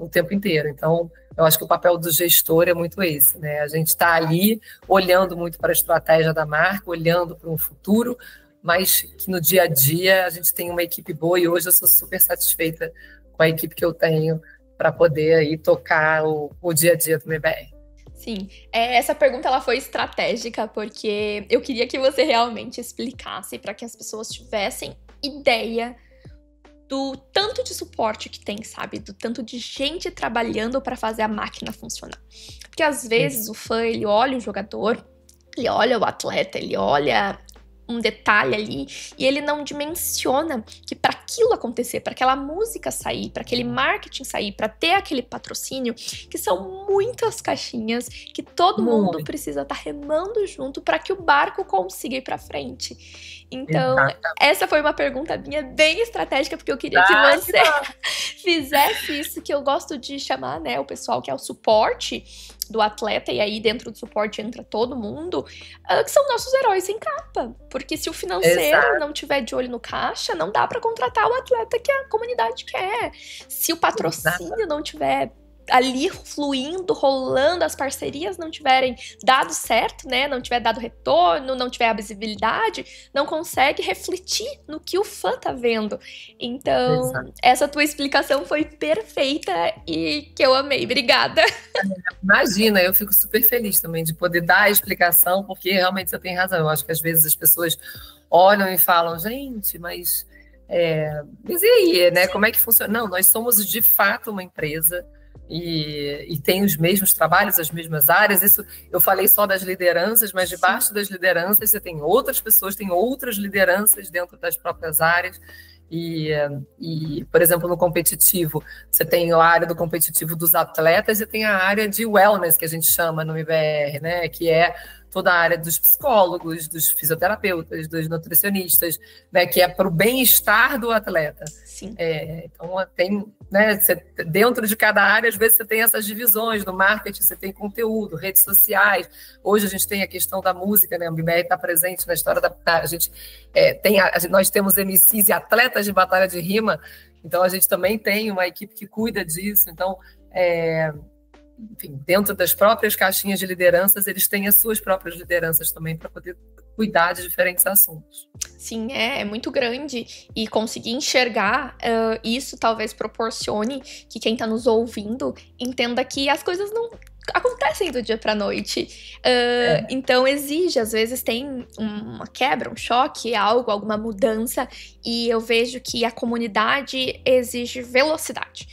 o tempo inteiro. Então, eu acho que o papel do gestor é muito esse, né? A gente está ali olhando muito para a estratégia da marca, olhando para um futuro, mas que no dia a dia a gente tem uma equipe boa, e hoje eu sou super satisfeita com a equipe que eu tenho para poder aí tocar o dia a dia do MIBR. Sim, essa pergunta ela foi estratégica, porque eu queria que você realmente explicasse para que as pessoas tivessem ideia do tanto de suporte que tem, sabe? Do tanto de gente trabalhando para fazer a máquina funcionar. Porque às vezes o fã, ele olha o jogador, ele olha o atleta, ele olha um detalhe ali e ele não dimensiona que para aquilo acontecer, para aquela música sair, para aquele marketing sair, para ter aquele patrocínio, que são muitas caixinhas que todo mundo precisa estar remando junto para que o barco consiga ir para frente. Então, essa foi uma pergunta minha bem estratégica, porque eu queria que você fizesse isso, que eu gosto de chamar, né, o pessoal que é o suporte do atleta, e aí dentro do suporte entra todo mundo, que são nossos heróis em capa. Porque se o financeiro não tiver de olho no caixa, não dá para contratar o atleta que a comunidade quer. Se o patrocínio não tiver ali fluindo, rolando, as parcerias não tiverem dado certo, né? Não tiver dado retorno, não tiver a visibilidade, não consegue refletir no que o fã tá vendo. Então, essa tua explicação foi perfeita e que eu amei. Obrigada. Imagina, eu fico super feliz também de poder dar a explicação, porque realmente você tem razão. Eu acho que às vezes as pessoas olham e falam, gente, mas e aí, né? Como é que funciona? Não, nós somos de fato uma empresa e tem os mesmos trabalhos, as mesmas áreas. Isso eu falei só das lideranças, mas debaixo das lideranças você tem outras pessoas, tem outras lideranças dentro das próprias áreas. E, por exemplo, no competitivo, você tem a área do competitivo dos atletas e tem a área de wellness, que a gente chama no IBR, né? Que é toda a área dos psicólogos, dos fisioterapeutas, dos nutricionistas, né? Que é para o bem-estar do atleta. Sim. Então, tem, né? Dentro de cada área, às vezes, você tem essas divisões. No marketing, você tem conteúdo, redes sociais. Hoje, a gente tem a questão da música, né? O IBR está presente na história da... A gente nós temos MCs e atletas de batalha de rima, então a gente também tem uma equipe que cuida disso. Então, enfim, dentro das próprias caixinhas de lideranças, eles têm as suas próprias lideranças também para poder cuidar de diferentes assuntos. Sim, é muito grande e conseguir enxergar isso talvez proporcione que quem está nos ouvindo entenda que as coisas não acontecem do dia para a noite. Então exige, às vezes tem uma quebra, um choque, alguma mudança, e eu vejo que a comunidade exige velocidade.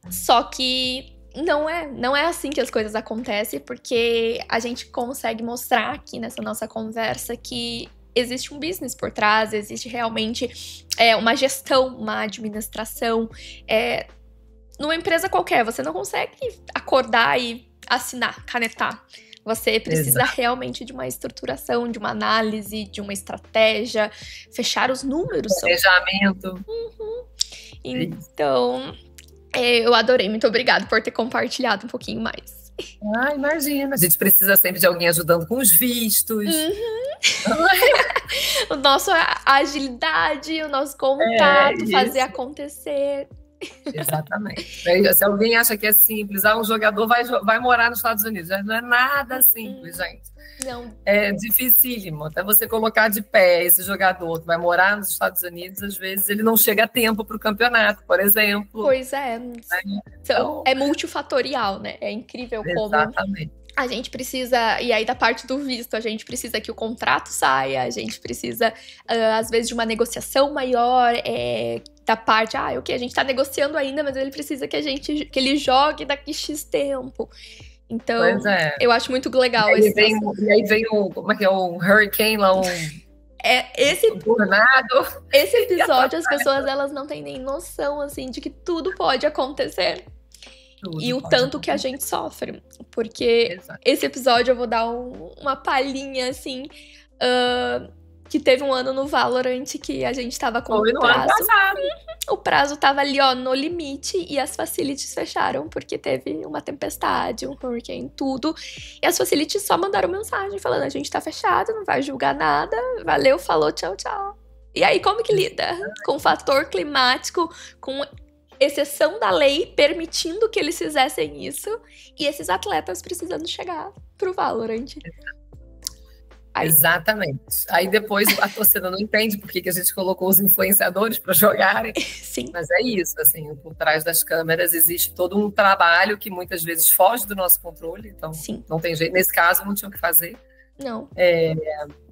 Só que não é assim que as coisas acontecem, porque a gente consegue mostrar aqui nessa nossa conversa que existe um business por trás, existe realmente uma gestão, uma administração. Numa empresa qualquer, você não consegue acordar e assinar, canetar. Você precisa realmente de uma estruturação, de uma análise, de uma estratégia, fechar os números. Planejamento. Então, eu adorei. Muito obrigada por ter compartilhado um pouquinho mais. Imagina. A gente precisa sempre de alguém ajudando com os vistos. O nosso agilidade, o nosso contato, fazer acontecer. Exatamente. Se alguém acha que é simples, um jogador vai morar nos Estados Unidos, não é nada simples, gente. Não. É dificílimo. Até você colocar de pé esse jogador que vai morar nos Estados Unidos, às vezes ele não chega a tempo para o campeonato, por exemplo. Pois é. Então, é multifatorial, né? É incrível como a gente precisa, e aí da parte do visto, a gente precisa que o contrato saia, a gente precisa, às vezes, de uma negociação maior, da parte, a gente tá negociando ainda, mas ele precisa que ele jogue daqui X tempo. Então, eu acho muito legal. E aí vem como é que é, um hurricane lá, esse tornado. Esse episódio, as pessoas, elas não têm nem noção, assim, de que tudo pode acontecer. E o tanto que a gente sofre. Porque esse episódio eu vou dar uma palhinha, assim, que teve um ano no Valorant que a gente tava com o prazo. O prazo tava ali, no limite, e as facilities fecharam, porque teve uma tempestade, um hurricane, tudo. E as facilities só mandaram mensagem falando, a gente tá fechado, não vai julgar nada, valeu, falou, tchau, tchau. E aí, como que lida? Com o fator climático, com exceção da lei permitindo que eles fizessem isso, e esses atletas precisando chegar pro Valorant. Exatamente. Aí depois a torcida não entende por que a gente colocou os influenciadores para jogarem. Sim. Mas é isso, assim, por trás das câmeras existe todo um trabalho que muitas vezes foge do nosso controle, então não tem jeito. Nesse caso, não tinha o que fazer. Não.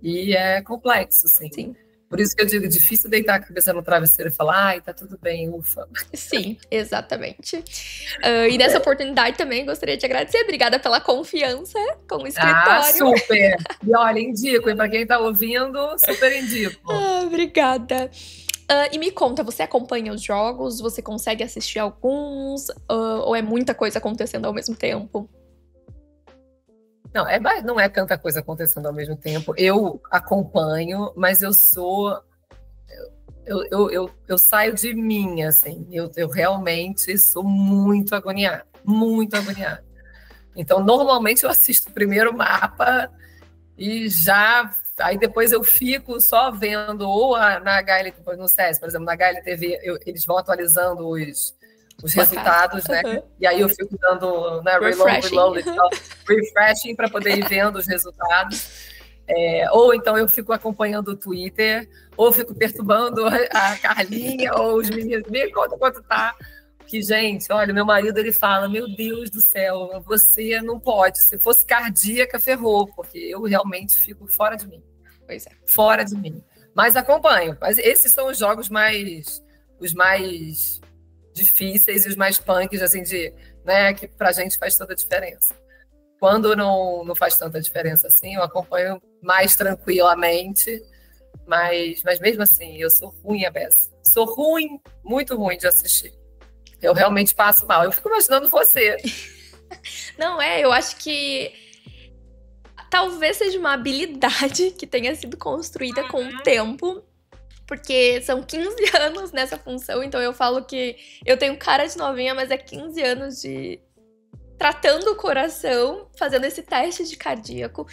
E é complexo, assim. Sim. Por isso que eu digo, difícil deitar a cabeça no travesseiro e falar, tá tudo bem, ufa. Sim, exatamente. E nessa oportunidade também gostaria de agradecer. Obrigada pela confiança com o escritório. Super! E olha, indico, e para quem tá ouvindo, super indico. Obrigada. E me conta, você acompanha os jogos? Você consegue assistir alguns? Ou é muita coisa acontecendo ao mesmo tempo? Não é tanta coisa acontecendo ao mesmo tempo. Eu acompanho, mas eu saio de mim, assim. Eu realmente sou muito agoniada, muito agoniada. Então, normalmente eu assisto primeiro o mapa e aí depois eu fico só vendo, ou na HL, no SES, por exemplo, na HLTV, eles vão atualizando os resultados, né? E aí eu fico dando, né, reload, refreshing para poder ir vendo os resultados. Ou então eu fico acompanhando o Twitter, ou eu fico perturbando a Carlinha, ou os meninos, me conta quanto tá. Que, gente, olha, meu marido, ele fala, meu Deus do céu, você não pode, se fosse cardíaca, ferrou, porque eu realmente fico fora de mim. Pois é. Fora de mim. Mas acompanho. Mas esses são os jogos os mais difíceis e os mais punks, assim, né, que pra gente faz toda a diferença. Quando não faz tanta diferença assim, eu acompanho mais tranquilamente, mas mesmo assim, eu sou ruim a beça. Sou ruim, muito ruim de assistir. Eu realmente passo mal. Eu fico imaginando você. Não, eu acho que talvez seja uma habilidade que tenha sido construída com o tempo, porque são 15 anos nessa função, então eu falo que eu tenho cara de novinha, mas é 15 anos de tratando o coração, fazendo esse teste de cardíaco.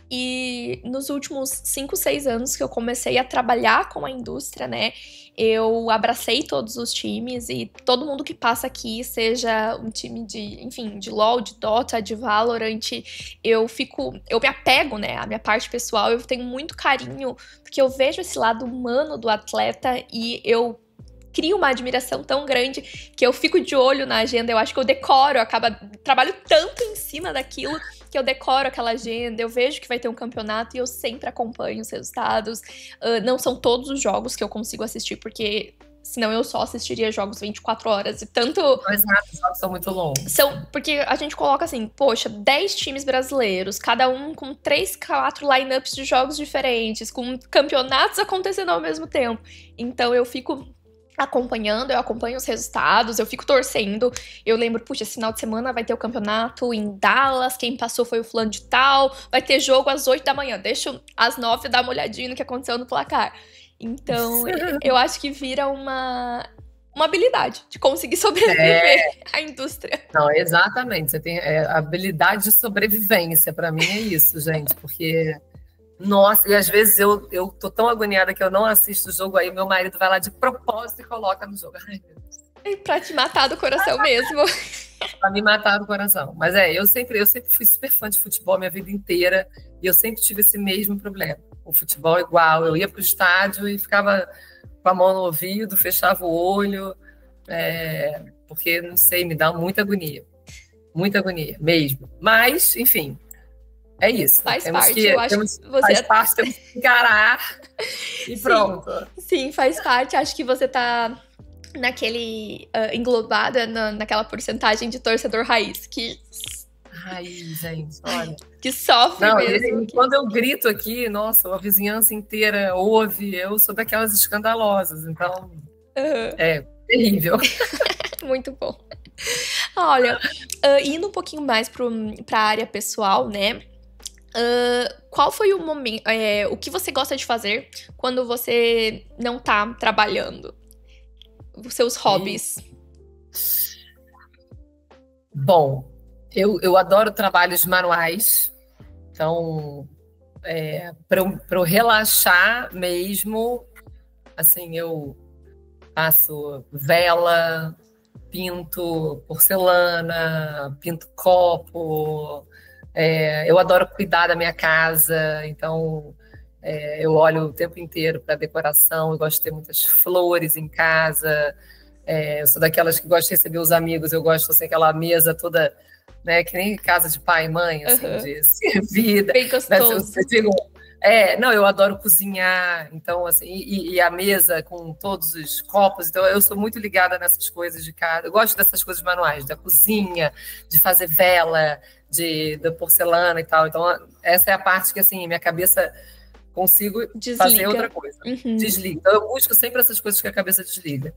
E nos últimos 5, 6 anos que eu comecei a trabalhar com a indústria, né, eu abracei todos os times e todo mundo que passa aqui, seja um time de LoL, de Dota, de Valorant, eu me apego, né, à minha parte pessoal, eu tenho muito carinho, porque eu vejo esse lado humano do atleta e eu crio uma admiração tão grande que eu fico de olho na agenda, eu acho que eu decoro, trabalho tanto em cima daquilo que eu decoro aquela agenda, eu vejo que vai ter um campeonato e eu sempre acompanho os resultados. Não são todos os jogos que eu consigo assistir, porque senão eu só assistiria jogos 24 horas e tanto... Exato, os jogos são muito longos. Porque a gente coloca assim, poxa, 10 times brasileiros, cada um com 3, 4 lineups de jogos diferentes, com campeonatos acontecendo ao mesmo tempo. Então eu fico eu acompanho os resultados, eu fico torcendo, eu lembro, puxa, esse final de semana vai ter o campeonato em Dallas, quem passou foi o fulano de tal, vai ter jogo às 8 da manhã, deixa às 9 dar uma olhadinha no que aconteceu no placar. Então, eu acho que vira uma habilidade de conseguir sobreviver à indústria. Não, exatamente, você tem a habilidade de sobrevivência, para mim é isso, gente, porque... Nossa, e às vezes eu tô tão agoniada que eu não assisto o jogo, aí meu marido vai lá de propósito e coloca no jogo. Ai, meu Deus. É pra te matar do coração mesmo. Pra me matar do coração. Mas eu sempre fui super fã de futebol minha vida inteira e eu sempre tive esse mesmo problema. O futebol igual, eu ia pro estádio e ficava com a mão no ouvido, fechava o olho, porque, não sei, me dá muita agonia mesmo. Mas, enfim... É isso. Faz parte, eu acho que você... Faz parte, temos que encarar e pronto. Sim, faz parte. Acho que você tá englobada naquela porcentagem de torcedor raiz que... Raiz, gente, olha. Que sofre mesmo. Quando eu grito aqui, nossa, a vizinhança inteira ouve, eu sou daquelas escandalosas, então é terrível. Muito bom. Olha, indo um pouquinho mais pra área pessoal, né? Qual foi o momento, o que você gosta de fazer quando você não tá trabalhando? Os seus hobbies? Bom, eu adoro trabalhos manuais, então para eu relaxar mesmo, assim, eu faço vela, pinto porcelana, pinto copo. Eu adoro cuidar da minha casa, então eu olho o tempo inteiro para decoração, eu gosto de ter muitas flores em casa, eu sou daquelas que gosto de receber os amigos, eu gosto assim, aquela mesa toda, né, que nem casa de pai e mãe, assim, de servida. Bem gostoso. Não, eu adoro cozinhar, então, assim, e a mesa com todos os copos, então eu sou muito ligada nessas coisas de casa, eu gosto dessas coisas manuais, da cozinha, de fazer vela, da porcelana e tal, então essa é a parte que, assim, minha cabeça consigo fazer outra coisa, desliga, então eu busco sempre essas coisas que a cabeça desliga.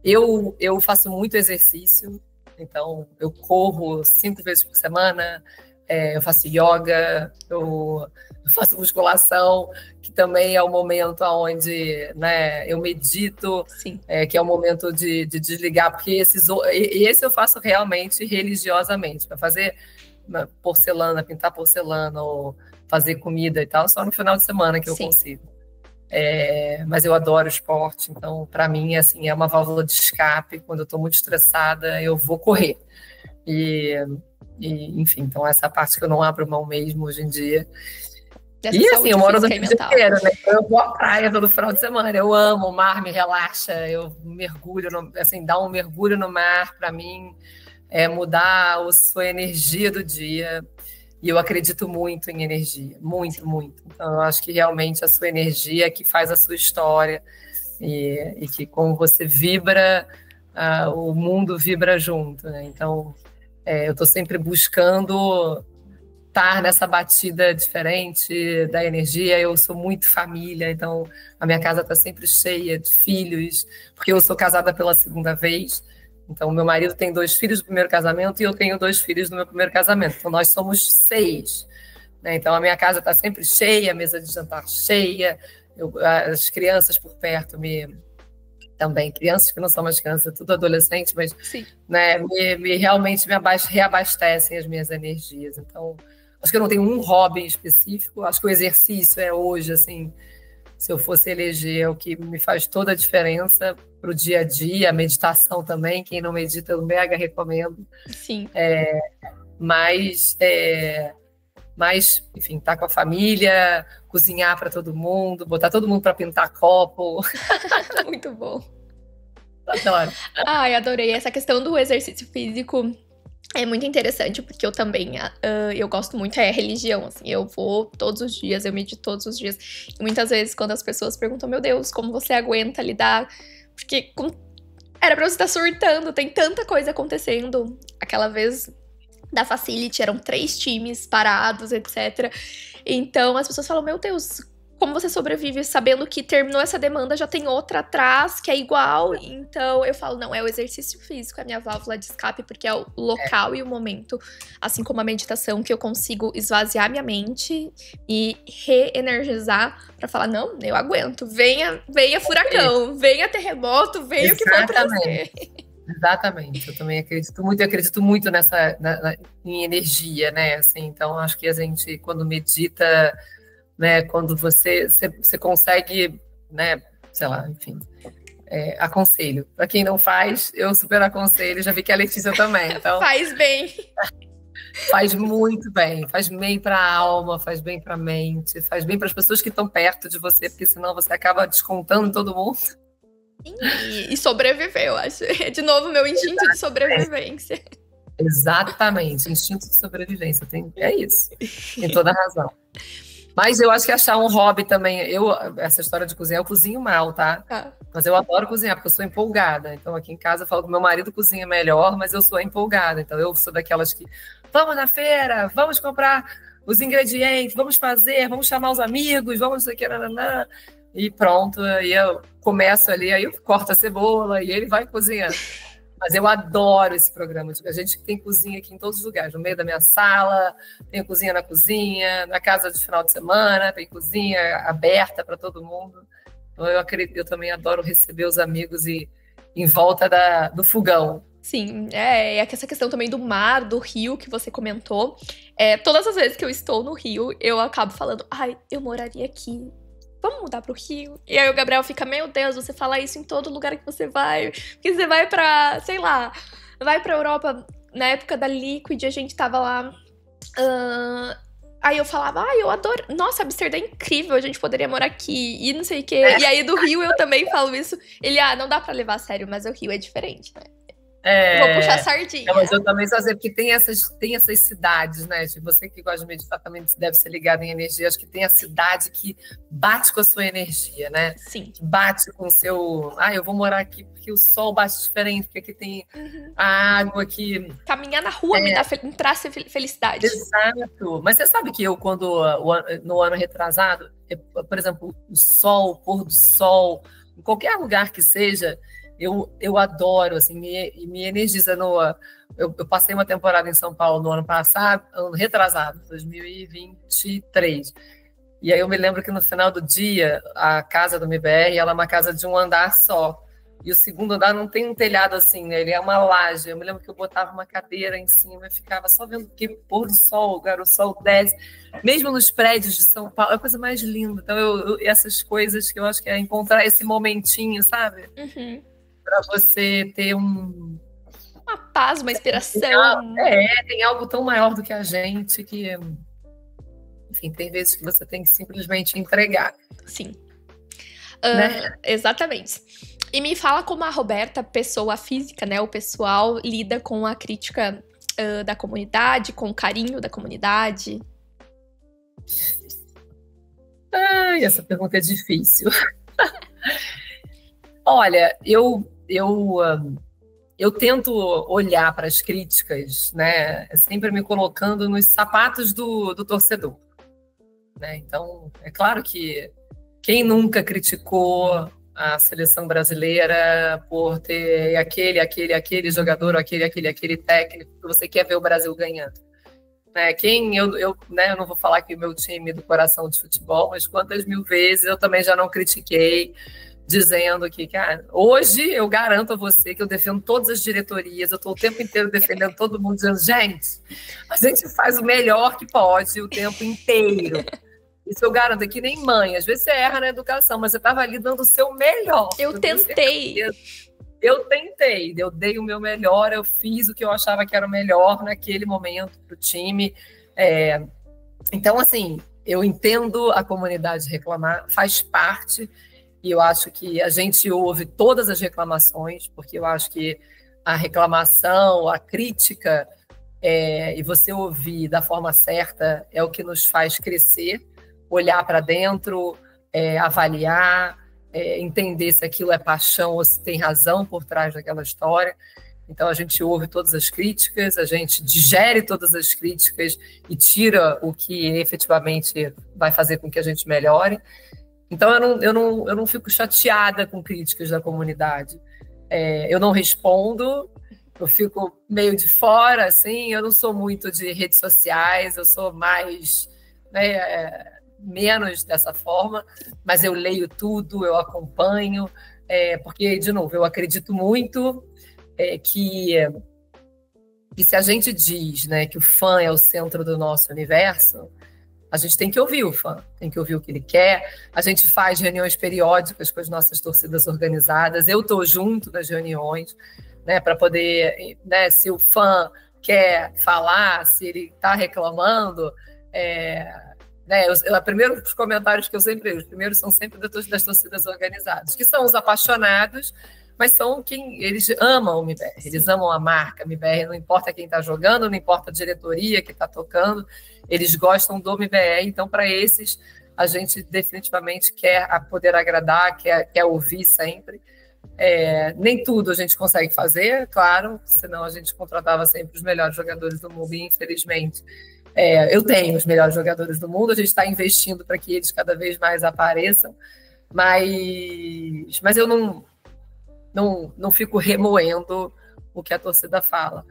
Eu faço muito exercício, então eu corro 5 vezes por semana, eu faço yoga, eu faço musculação, que também é o momento onde, né, eu medito, que é o momento de desligar, porque esse eu faço realmente religiosamente, para fazer porcelana, pintar porcelana, ou fazer comida e tal, só no final de semana que eu consigo. Mas eu adoro esporte, então para mim assim é uma válvula de escape. Quando eu estou muito estressada, eu vou correr. Enfim, então essa parte que eu não abro mão mesmo hoje em dia. Dessa E assim, eu moro no Rio de mental. Janeiro, né? Eu vou à praia todo final de semana. Eu amo o mar, me relaxa. Eu mergulho, dar um mergulho no mar para mim é mudar a sua energia do dia. E eu acredito muito em energia, muito, muito. Então, eu acho que realmente a sua energia é que faz a sua história e que como você vibra, o mundo vibra junto, né? Então, eu estou sempre buscando estar nessa batida diferente da energia. Eu sou muito família, então a minha casa está sempre cheia de filhos, porque eu sou casada pela segunda vez. Então, meu marido tem 2 filhos do primeiro casamento e eu tenho 2 filhos do meu primeiro casamento. Então, nós somos 6. Né? Então, a minha casa está sempre cheia, a mesa de jantar cheia, as crianças por perto também, crianças que não são mais crianças, tudo adolescente, mas né, realmente reabastecem as minhas energias. Então, acho que eu não tenho um hobby específico, acho que o exercício é hoje, assim, se eu fosse eleger, é o que me faz toda a diferença para o dia a dia, a meditação também, quem não medita eu mega recomendo. Sim. Mas, enfim, estar com a família, cozinhar para todo mundo, botar todo mundo para pintar copo. Muito bom. Adoro. Ai, adorei. Essa questão do exercício físico é muito interessante, porque eu também, eu gosto muito, é religião, assim, eu vou todos os dias, eu medito todos os dias, e muitas vezes quando as pessoas perguntam, meu Deus, como você aguenta lidar, porque era pra você estar surtando, tem tanta coisa acontecendo, aquela vez da Facility, eram 3 times parados, etc, então as pessoas falam, meu Deus, como você sobrevive sabendo que terminou essa demanda, já tem outra atrás que é igual? Então eu falo, não, é o exercício físico, é a minha válvula de escape, porque é o local e o momento, assim como a meditação, que eu consigo esvaziar minha mente e reenergizar pra falar, não, eu aguento, venha furacão, venha terremoto, venha o que for pra ser. Exatamente, eu também acredito muito em energia, né? Assim, então acho que a gente, quando medita, né, quando você consegue, né, sei lá, enfim, aconselho. Para quem não faz, eu super aconselho, já vi que a Letícia também. Então, faz bem. Faz muito bem, faz bem para a alma, faz bem para a mente, faz bem para as pessoas que estão perto de você, porque senão você acaba descontando todo mundo. E sobreviver, eu acho. É de novo meu instinto de sobrevivência. Exatamente, instinto de sobrevivência, é isso, tem toda a razão. Mas eu acho que achar um hobby também, essa história de cozinhar, eu cozinho mal, tá? Mas eu adoro cozinhar, porque eu sou empolgada. Então aqui em casa eu falo que meu marido cozinha melhor, mas eu sou empolgada. Então eu sou daquelas que, vamos na feira, vamos comprar os ingredientes, vamos fazer, vamos chamar os amigos, vamos isso aqui, nananã. E pronto, aí eu começo ali, aí eu corto a cebola e ele vai cozinhando. Mas eu adoro esse programa. A gente tem cozinha aqui em todos os lugares. No meio da minha sala, tem cozinha na cozinha, na casa de final de semana, tem cozinha aberta para todo mundo. Então eu também adoro receber os amigos e em volta do fogão. Sim, essa questão também do mar, do rio que você comentou. Todas as vezes que eu estou no Rio, eu acabo falando, ai, eu moraria aqui. Vamos mudar pro Rio? E aí o Gabriel fica, meu Deus, você fala isso em todo lugar que você vai. Porque você vai pra, sei lá, vai pra Europa, na época da Liquid, a gente tava lá. Aí eu falava, eu adoro. Nossa, Amsterdã é incrível, a gente poderia morar aqui. E não sei o quê. E aí do Rio eu também falo isso. Ele, não dá pra levar a sério, mas o Rio é diferente, né? Vou puxar sardinha. Mas eu também só sei, porque tem essas cidades, né? Tipo, você que gosta de meditar também deve ser ligado em energia. Acho que tem a cidade que bate com a sua energia, né? Sim. Que bate com o seu... eu vou morar aqui porque o sol bate diferente, porque aqui tem a água aqui. Caminhar na rua me traz felicidade. Exato. Mas você sabe que eu, no ano retrasado, por exemplo, o pôr do sol, em qualquer lugar que seja... Eu adoro, assim, me energiza. Eu passei uma temporada em São Paulo no ano passado, ano retrasado, 2023. E aí eu me lembro que no final do dia, a casa do MBR, ela é uma casa de um andar só. E o segundo andar não tem um telhado assim, né? Ele é uma laje. Eu me lembro que eu botava uma cadeira em cima e ficava só vendo que pôr do sol, cara, o sol desce. Mesmo nos prédios de São Paulo, é a coisa mais linda. Então, essas coisas que eu acho que é encontrar esse momentinho, sabe? Para você ter uma paz, uma inspiração. Tem algo tão maior do que a gente que, enfim, tem vezes que você tem que simplesmente entregar. Sim. Né? Exatamente. E me fala como a Roberta, pessoa física, né, o pessoal lida com a crítica da comunidade, com o carinho da comunidade. Ai, essa pergunta é difícil. Olha, eu tento olhar para as críticas, né, sempre me colocando nos sapatos do torcedor. Né? Então, é claro que quem nunca criticou a seleção brasileira por ter aquele jogador, ou aquele técnico que você quer ver o Brasil ganhando? Né? Eu não vou falar que o meu time do coração de futebol, mas quantas mil vezes eu também já não critiquei, dizendo que, cara, hoje eu garanto a você que eu defendo todas as diretorias, eu estou o tempo inteiro defendendo todo mundo, dizendo, gente, a gente faz o melhor que pode o tempo inteiro. Isso eu garanto, é que nem mãe. Às vezes você erra na educação, mas você estava ali dando o seu melhor. Eu tentei. Eu dei o meu melhor, eu fiz o que eu achava que era o melhor naquele momento para o time. Então, assim, eu entendo a comunidade reclamar, faz parte, e eu acho que a gente ouve todas as reclamações, porque eu acho que a reclamação, a crítica, e você ouvir da forma certa é o que nos faz crescer, olhar para dentro, avaliar, entender se aquilo é paixão ou se tem razão por trás daquela história. Então, a gente ouve todas as críticas, a gente digere todas as críticas e tira o que efetivamente vai fazer com que a gente melhore. Então, eu não fico chateada com críticas da comunidade. Eu não respondo, eu fico meio de fora, assim, eu não sou muito de redes sociais, eu sou mais... menos dessa forma, mas eu leio tudo, eu acompanho, porque, de novo, eu acredito muito que se a gente diz, né, que o fã é o centro do nosso universo, a gente tem que ouvir o fã, tem que ouvir o que ele quer. A gente faz reuniões periódicas com as nossas torcidas organizadas, eu estou junto nas reuniões, né, para poder, né, se o fã quer falar, se ele está reclamando, os comentários que os primeiros são sempre das torcidas organizadas, que são os apaixonados, mas são quem eles amam o MIBR, eles amam a marca MIBR, não importa quem está jogando, não importa a diretoria que está tocando, eles gostam do MIBR, então para esses a gente definitivamente quer poder agradar, quer ouvir sempre. Nem tudo a gente consegue fazer, claro, senão a gente contratava sempre os melhores jogadores do mundo, e infelizmente eu tenho os melhores jogadores do mundo, a gente está investindo para que eles cada vez mais apareçam, mas eu não fico remoendo o que a torcida fala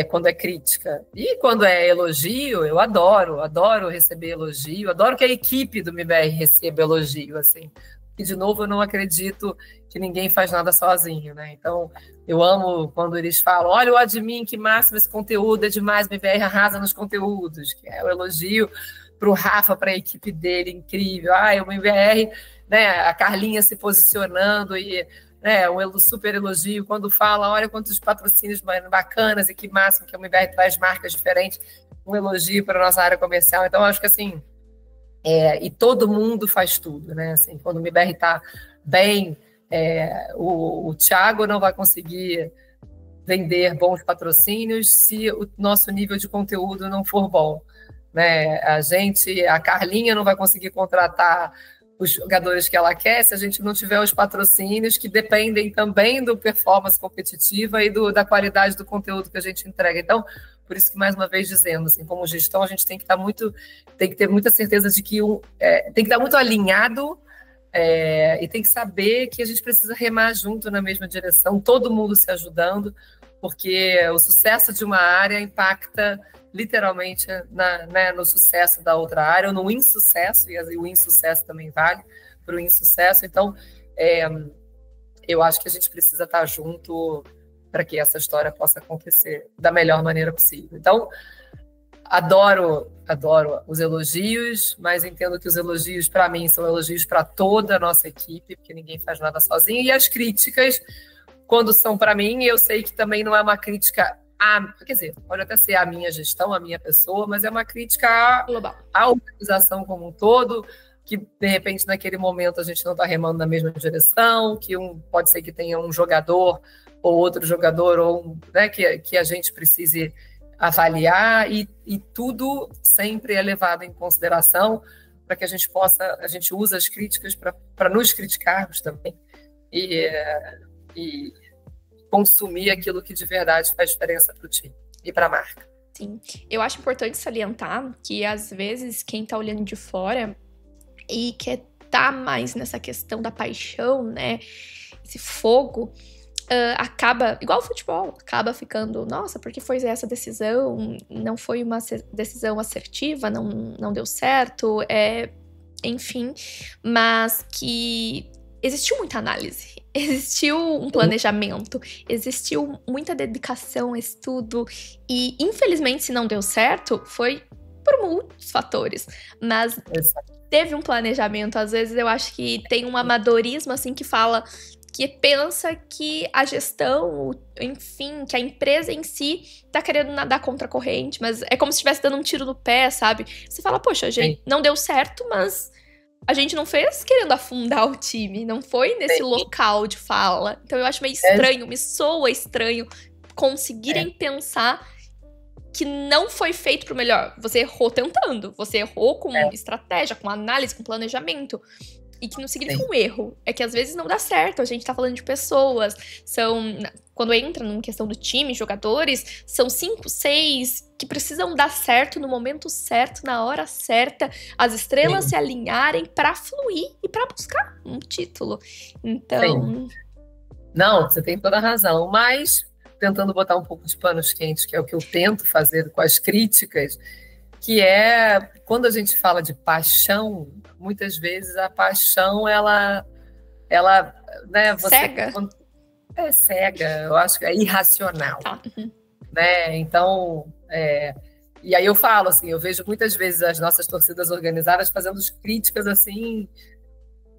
quando é crítica. E quando é elogio, eu adoro receber elogio, adoro que a equipe do MIBR receba elogio, assim. E, de novo, eu não acredito que ninguém faz nada sozinho, né? Então, eu amo quando eles falam, olha o admin, que máximo esse conteúdo, é demais, o MIBR arrasa nos conteúdos, que é o elogio para o Rafa, para a equipe dele, incrível. O MIBR, né, a Carlinha se posicionando e um super elogio quando fala, olha quantos patrocínios bacanas e que máximo que o MIBR traz marcas diferentes, um elogio para a nossa área comercial. Então, eu acho que assim, e todo mundo faz tudo, né? Assim, quando o MIBR está bem, o Thiago não vai conseguir vender bons patrocínios se o nosso nível de conteúdo não for bom, né? A Carlinha não vai conseguir contratar os jogadores que ela quer se a gente não tiver os patrocínios que dependem também do performance competitiva e da qualidade do conteúdo que a gente entrega. Então, por isso que, mais uma vez, dizendo, assim, como gestão, a gente tem que ter muita certeza de que tem que estar muito alinhado e tem que saber que a gente precisa remar junto na mesma direção, todo mundo se ajudando, porque o sucesso de uma área impacta literalmente no sucesso da outra área, ou no insucesso, e o insucesso também vale para o insucesso. Então, eu acho que a gente precisa estar junto para que essa história possa acontecer da melhor maneira possível. Então, adoro os elogios, mas entendo que os elogios, para mim, são elogios para toda a nossa equipe, porque ninguém faz nada sozinho. E as críticas, quando são para mim, eu sei que também não é uma crítica quer dizer, pode até ser a minha gestão, a minha pessoa, mas é uma crítica à organização como um todo, que, de repente, naquele momento a gente não está remando na mesma direção, que pode ser que tenha um jogador ou outro jogador, ou né, que a gente precise avaliar, e tudo sempre é levado em consideração para que a gente use as críticas para nos criticarmos também e consumir aquilo que de verdade faz diferença para o time e para a marca. Sim, eu acho importante salientar que às vezes quem está olhando de fora e quer estar mais nessa questão da paixão, né, esse fogo, acaba, igual o futebol, acaba ficando, nossa, por que foi essa decisão? Não foi uma decisão assertiva, não deu certo, enfim, mas que existiu muita análise, existiu um planejamento, existiu muita dedicação, estudo, e infelizmente se não deu certo, foi por muitos fatores, mas teve um planejamento. Às vezes eu acho que tem um amadorismo assim que pensa que a gestão, enfim, que a empresa em si tá querendo nadar contra a corrente, mas é como se estivesse dando um tiro no pé, sabe? Você fala, poxa, gente, não deu certo, mas a gente não fez querendo afundar o time, não foi nesse local de fala. Então eu acho meio estranho, me soa estranho conseguirem pensar que não foi feito pro melhor. Você errou tentando, você errou com estratégia, com análise, com planejamento. E que não significa um erro. É que às vezes não dá certo. A gente tá falando de pessoas. Quando entra numa questão do time, jogadores, são 5, 6 que precisam dar certo no momento certo, na hora certa. As estrelas se alinharem pra fluir e pra buscar um título. Então... Não, você tem toda a razão. Mas, tentando botar um pouco de panos quentes, que é o que eu tento fazer com as críticas, que é, quando a gente fala de paixão, muitas vezes a paixão, ela né, cega? É cega, eu acho que é irracional. Né? Então, e aí eu falo assim, eu vejo muitas vezes as nossas torcidas organizadas fazendo críticas assim,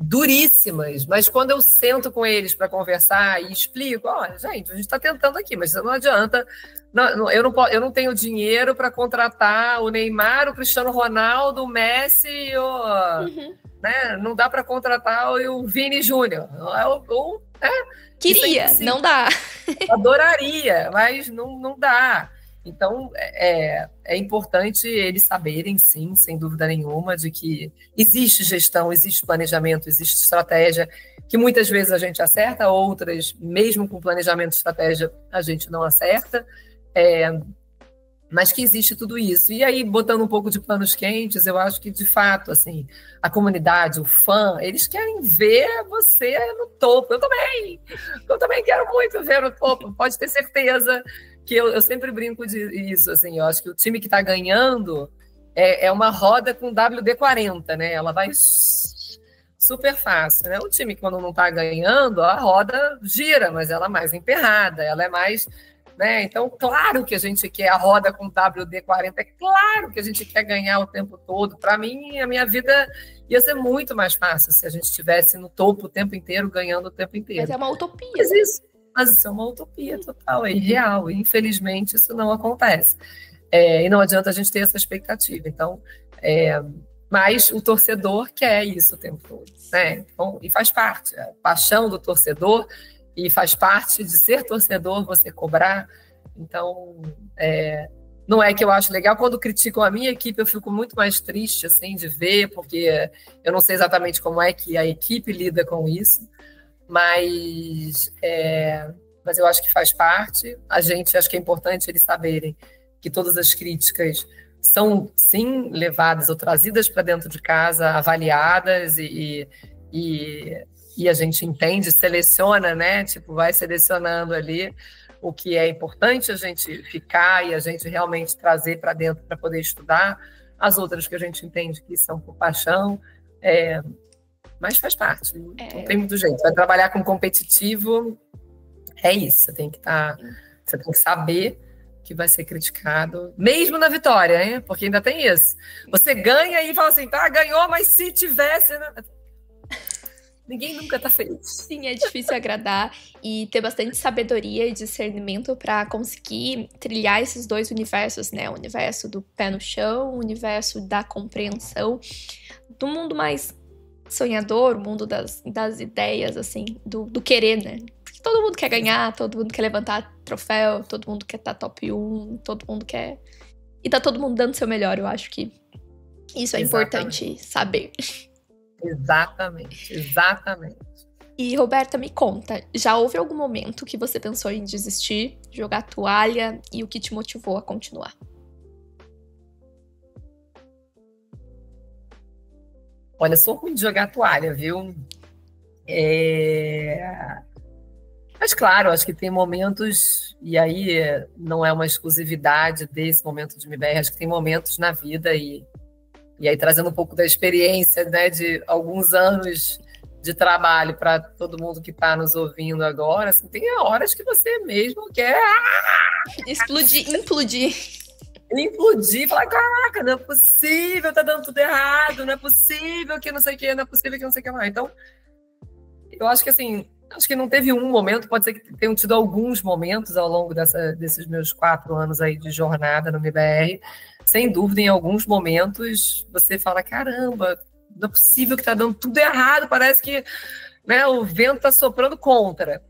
duríssimas, mas quando eu sento com eles para conversar e explico, olha, gente, a gente está tentando aqui, mas não adianta, eu não tenho dinheiro para contratar o Neymar, o Cristiano Ronaldo, o Messi, né? Não dá para contratar o Vini Júnior. Queria, não dá. Adoraria, mas não dá. Então, é importante eles saberem, sim, sem dúvida nenhuma, de que existe gestão, existe planejamento, existe estratégia, que muitas vezes a gente acerta, outras, mesmo com planejamento e estratégia, a gente não acerta, mas que existe tudo isso. E aí, botando um pouco de panos quentes, eu acho que, de fato, assim, a comunidade, o fã, eles querem ver você no topo. Eu também quero muito ver no topo, pode ter certeza que eu sempre brinco disso, assim, eu acho que o time que está ganhando é uma roda com WD-40, né? Ela vai super fácil, né? O time que quando não está ganhando, a roda gira, mas ela é mais emperrada, ela é mais... Né? Então, claro que a gente quer a roda com WD-40, é claro que a gente quer ganhar o tempo todo. Para mim, a minha vida ia ser muito mais fácil se a gente estivesse no topo o tempo inteiro, ganhando o tempo inteiro. Mas é uma utopia. Mas isso é uma utopia total, é irreal. E, infelizmente, isso não acontece. E não adianta a gente ter essa expectativa. Então, mas o torcedor quer isso o tempo todo. Né? Então, e faz parte. A paixão do torcedor... E faz parte de ser torcedor você cobrar. Então, não é que eu acho legal. Quando criticam a minha equipe, eu fico muito mais triste assim, de ver, porque eu não sei exatamente como é que a equipe lida com isso, mas eu acho que faz parte. Acho que é importante eles saberem que todas as críticas são, sim, levadas ou trazidas para dentro de casa, avaliadas e a gente entende, seleciona, né? Tipo, vai selecionando ali o que é importante a gente ficar e a gente realmente trazer para dentro para poder estudar. As outras que a gente entende que são por paixão. mas faz parte. Não tem muito jeito. Vai trabalhar com competitivo, é isso. Você tem que saber que vai ser criticado, mesmo na vitória, hein? Porque ainda tem isso. Você ganha e fala assim, tá, ganhou, mas se tivesse... Né? Ninguém nunca tá feliz. Sim, é difícil agradar e ter bastante sabedoria e discernimento para conseguir trilhar esses dois universos, né? O universo do pé no chão, o universo da compreensão, do mundo mais sonhador, o mundo das ideias, assim, do querer, né? Porque todo mundo quer ganhar, todo mundo quer levantar troféu, todo mundo quer estar top 1, todo mundo quer... E tá todo mundo dando o seu melhor, eu acho que isso é importante saber. Exatamente. E, Roberta, me conta, já houve algum momento que você pensou em desistir, jogar a toalha, e o que te motivou a continuar? Olha, sou ruim de jogar toalha, viu? Mas, claro, acho que tem momentos, e aí não é uma exclusividade desse momento de MBR, acho que tem momentos na vida, e aí trazendo um pouco da experiência, né, de alguns anos de trabalho para todo mundo que está nos ouvindo agora, assim, tem horas que você mesmo quer implodir, falar, caraca, não é possível, tá dando tudo errado, não é possível que não sei o que, não é possível que não sei o que mais. Então, eu acho que assim, acho que não teve um momento, pode ser que tenham tido alguns momentos ao longo desses meus 4 anos aí de jornada no MBR. Sem dúvida, em alguns momentos, você fala, caramba, não é possível que tá dando tudo errado, parece que, né, o vento tá soprando contra.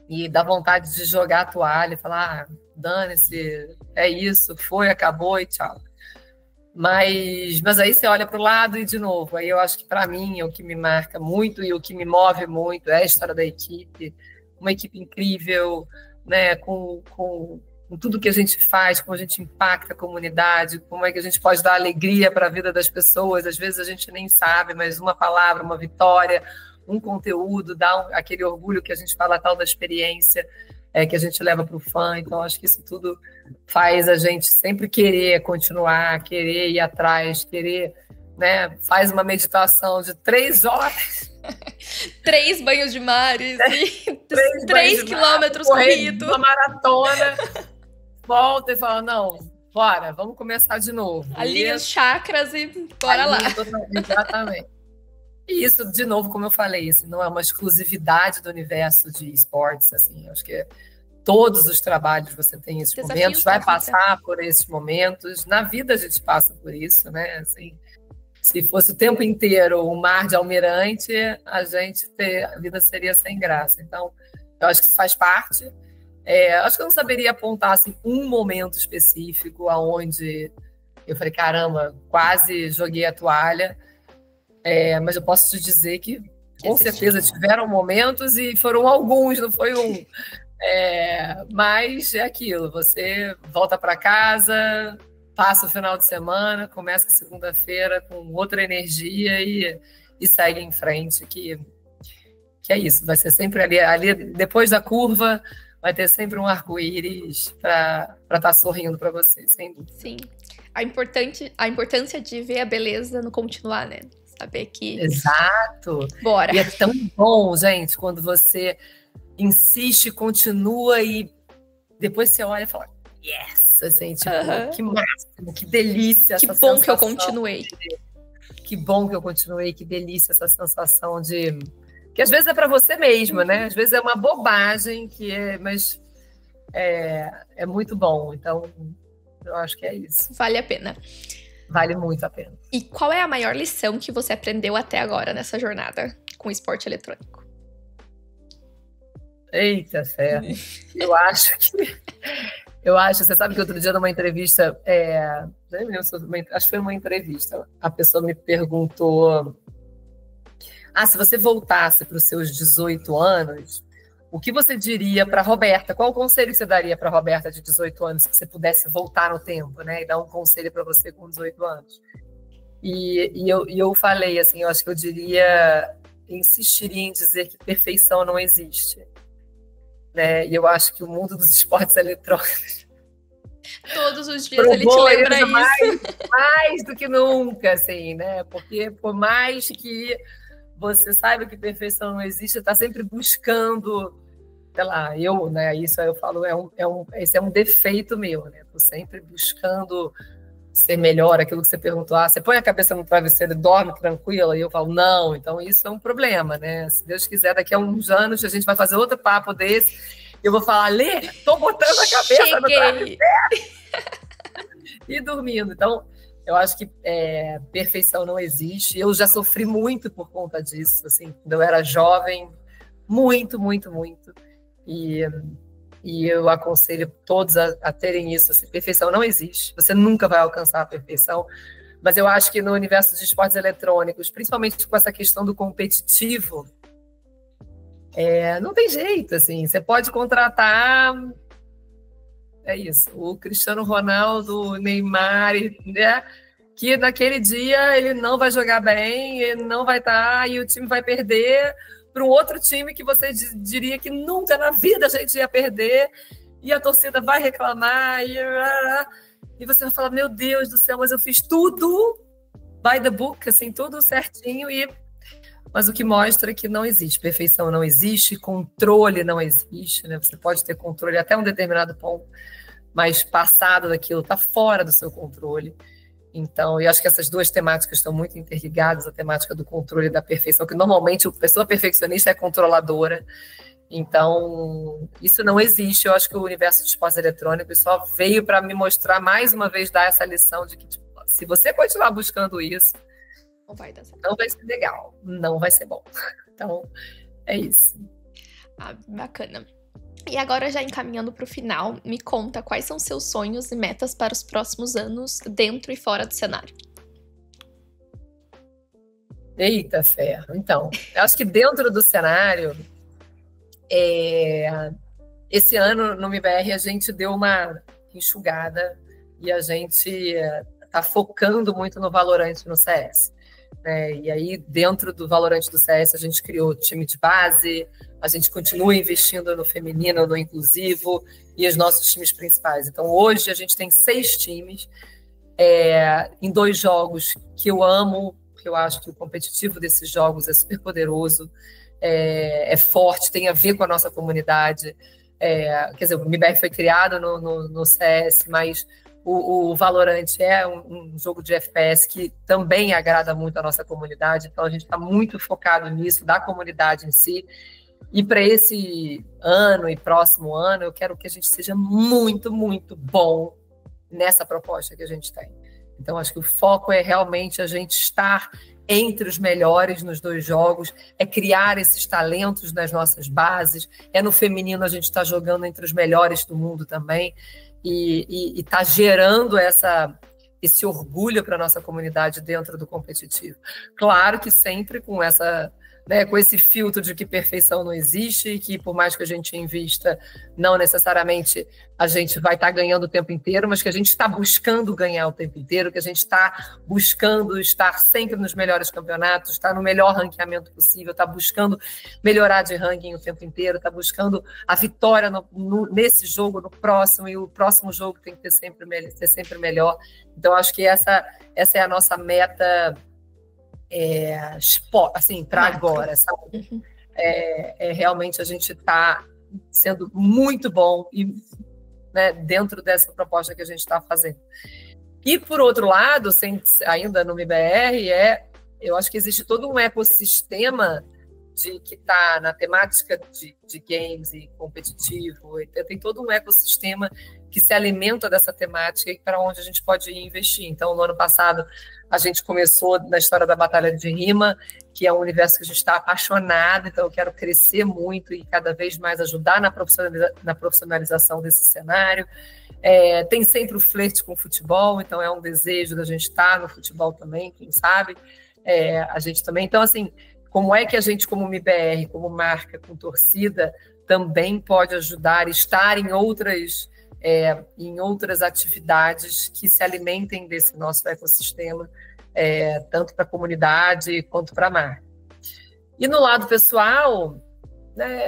E dá vontade de jogar a toalha e falar, dane-se, é isso, foi, acabou e tchau. Mas aí você olha para o lado e, de novo, aí eu acho que para mim o que me marca muito e o que me move muito é a história da equipe, uma equipe incrível, né, com tudo que a gente faz, como a gente impacta a comunidade, como é que a gente pode dar alegria para a vida das pessoas. Às vezes a gente nem sabe, mas uma palavra, uma vitória, um conteúdo, dá aquele orgulho que a gente fala, tal da experiência que a gente leva para o fã. Então, acho que isso tudo faz a gente sempre querer continuar, querer ir atrás, querer, né, faz uma meditação de 3 horas. 3 banhos de mares e 3 quilômetros corridos. Uma maratona. Volta e fala, não, bora, vamos começar de novo. Alinha os chakras e bora lá. Exatamente. E isso, de novo, como eu falei, isso não é uma exclusividade do universo de esportes, assim, acho que todos os trabalhos você tem esses momentos, vai passar por esses momentos, na vida a gente passa por isso, né, assim, se fosse o tempo inteiro um mar de almirante, a vida seria sem graça. Então, eu acho que isso faz parte. Acho que eu não saberia apontar assim, um momento específico aonde eu falei, caramba, quase joguei a toalha. Mas eu posso te dizer que, com certeza, tiveram momentos e foram alguns, não foi um. Mas é aquilo, você volta para casa, passa o final de semana, começa a segunda-feira com outra energia e segue em frente, que é isso, vai ser sempre ali depois da curva, vai ter sempre um arco-íris para estar sorrindo para você, sem dúvida. Sim, a importância de ver a beleza no continuar, né? Saber que... Exato! Bora! E é tão bom, gente, quando você insiste, continua e depois você olha e fala, yes! Assim, tipo, que máximo, que delícia essa sensação. Que bom que eu continuei. Que bom que eu continuei, que delícia essa sensação de... Que às vezes é para você mesmo, né? Às vezes é uma bobagem, mas é muito bom. Então, eu acho que é isso. Vale a pena. Vale muito a pena. E qual é a maior lição que você aprendeu até agora nessa jornada com o esporte eletrônico? Eita, fé. Você sabe que outro dia numa entrevista, acho que foi uma entrevista, a pessoa me perguntou, se você voltasse para os seus 18 anos, o que você diria para a Roberta? Qual o conselho que você daria para a Roberta de 18 anos, se você pudesse voltar no tempo, né, e dar um conselho para você com 18 anos? E eu falei assim, eu acho que eu insistiria em dizer que perfeição não existe. Né? E eu acho que o mundo dos esportes eletrônicos todos os dias ele te lembra isso. Mais do que nunca, assim, né? Porque por mais que você saiba que perfeição não existe, está sempre buscando, sei lá, né, isso eu falo, esse é um defeito meu, né? Estou sempre buscando ser melhor, aquilo que você perguntou, você põe a cabeça no travesseiro e dorme tranquila, e eu falo, não, então isso é um problema, né? Se Deus quiser, daqui a uns anos a gente vai fazer outro papo desse, eu vou falar, Lê, tô botando a cabeça no travesseiro e dormindo. Então, eu acho que perfeição não existe. Eu já sofri muito por conta disso, assim, quando eu era jovem, muito, muito, muito. E eu aconselho todos a terem isso. Assim, perfeição não existe. Você nunca vai alcançar a perfeição. Mas eu acho que no universo de esportes eletrônicos, principalmente com essa questão do competitivo, não tem jeito. Assim, você pode contratar... É isso, o Cristiano Ronaldo, o Neymar, né, que naquele dia ele não vai jogar bem, ele não vai estar, e o time vai perder para um outro time que você diria que nunca na vida a gente ia perder, e a torcida vai reclamar, e você vai falar, meu Deus do céu, mas eu fiz tudo by the book, assim, tudo certinho, mas o que mostra que não existe, perfeição não existe, controle não existe, né? Você pode ter controle até um determinado ponto, mas passado daquilo está fora do seu controle. Então, eu acho que essas duas temáticas estão muito interligadas, a temática do controle e da perfeição, que normalmente a pessoa perfeccionista é controladora. Então, isso não existe. Eu acho que o universo de esportes eletrônicos só veio para me mostrar, mais uma vez, dar essa lição de que, tipo, se você continuar buscando isso, não vai dar certo. Não vai ser legal, não vai ser bom. Então, é isso. Bacana. E agora, já encaminhando para o final, me conta quais são seus sonhos e metas para os próximos anos, dentro e fora do cenário. Eita, ferro. Então, eu acho que dentro do cenário, esse ano no MIBR a gente deu uma enxugada e a gente está focando muito no Valorant, no CS. E aí, dentro do Valorant do CS, a gente criou time de base, a gente continua investindo no feminino, no inclusivo e os nossos times principais. Então, hoje a gente tem 6 times em 2 jogos que eu amo, porque eu acho que o competitivo desses jogos é super poderoso, é forte, tem a ver com a nossa comunidade. Quer dizer, o MIBR foi criado no CS, mas o Valorant é um jogo de FPS que também agrada muito a nossa comunidade, então a gente está muito focado nisso, da comunidade em si. E para esse ano e próximo ano, eu quero que a gente seja muito, muito bom nessa proposta que a gente tem. Então, acho que o foco é realmente a gente estar entre os melhores nos 2 jogos, é criar esses talentos nas nossas bases, no feminino a gente está jogando entre os melhores do mundo também, e está gerando esse orgulho para a nossa comunidade dentro do competitivo. Claro que sempre com com esse filtro de que perfeição não existe e que, por mais que a gente invista, não necessariamente a gente vai estar ganhando o tempo inteiro, mas que a gente está buscando ganhar o tempo inteiro, que a gente está buscando estar sempre nos melhores campeonatos, estar no melhor ranqueamento possível, está buscando melhorar de ranking o tempo inteiro, está buscando a vitória nesse jogo, no próximo, e o próximo jogo tem que ser sempre melhor. Então, acho que essa é a nossa meta, assim, para agora, sabe? Uhum. Realmente a gente está sendo muito bom e, dentro dessa proposta que a gente está fazendo. E, por outro lado, ainda no MIBR, eu acho que existe todo um ecossistema que está na temática de games e competitivo, tem todo um ecossistema que se alimenta dessa temática e para onde a gente pode investir. Então, no ano passado, a gente começou na história da Batalha de Rima, que é um universo que a gente está apaixonado, então eu quero crescer muito e cada vez mais ajudar na profissionalização desse cenário. Tem sempre o flerte com o futebol, então é um desejo da gente estar no futebol também, quem sabe. A gente também. Então, assim, como é que a gente, como MIBR, como marca, com torcida, também pode ajudar a estar em outras atividades que se alimentem desse nosso ecossistema, tanto para a comunidade quanto para a marca. E no lado pessoal,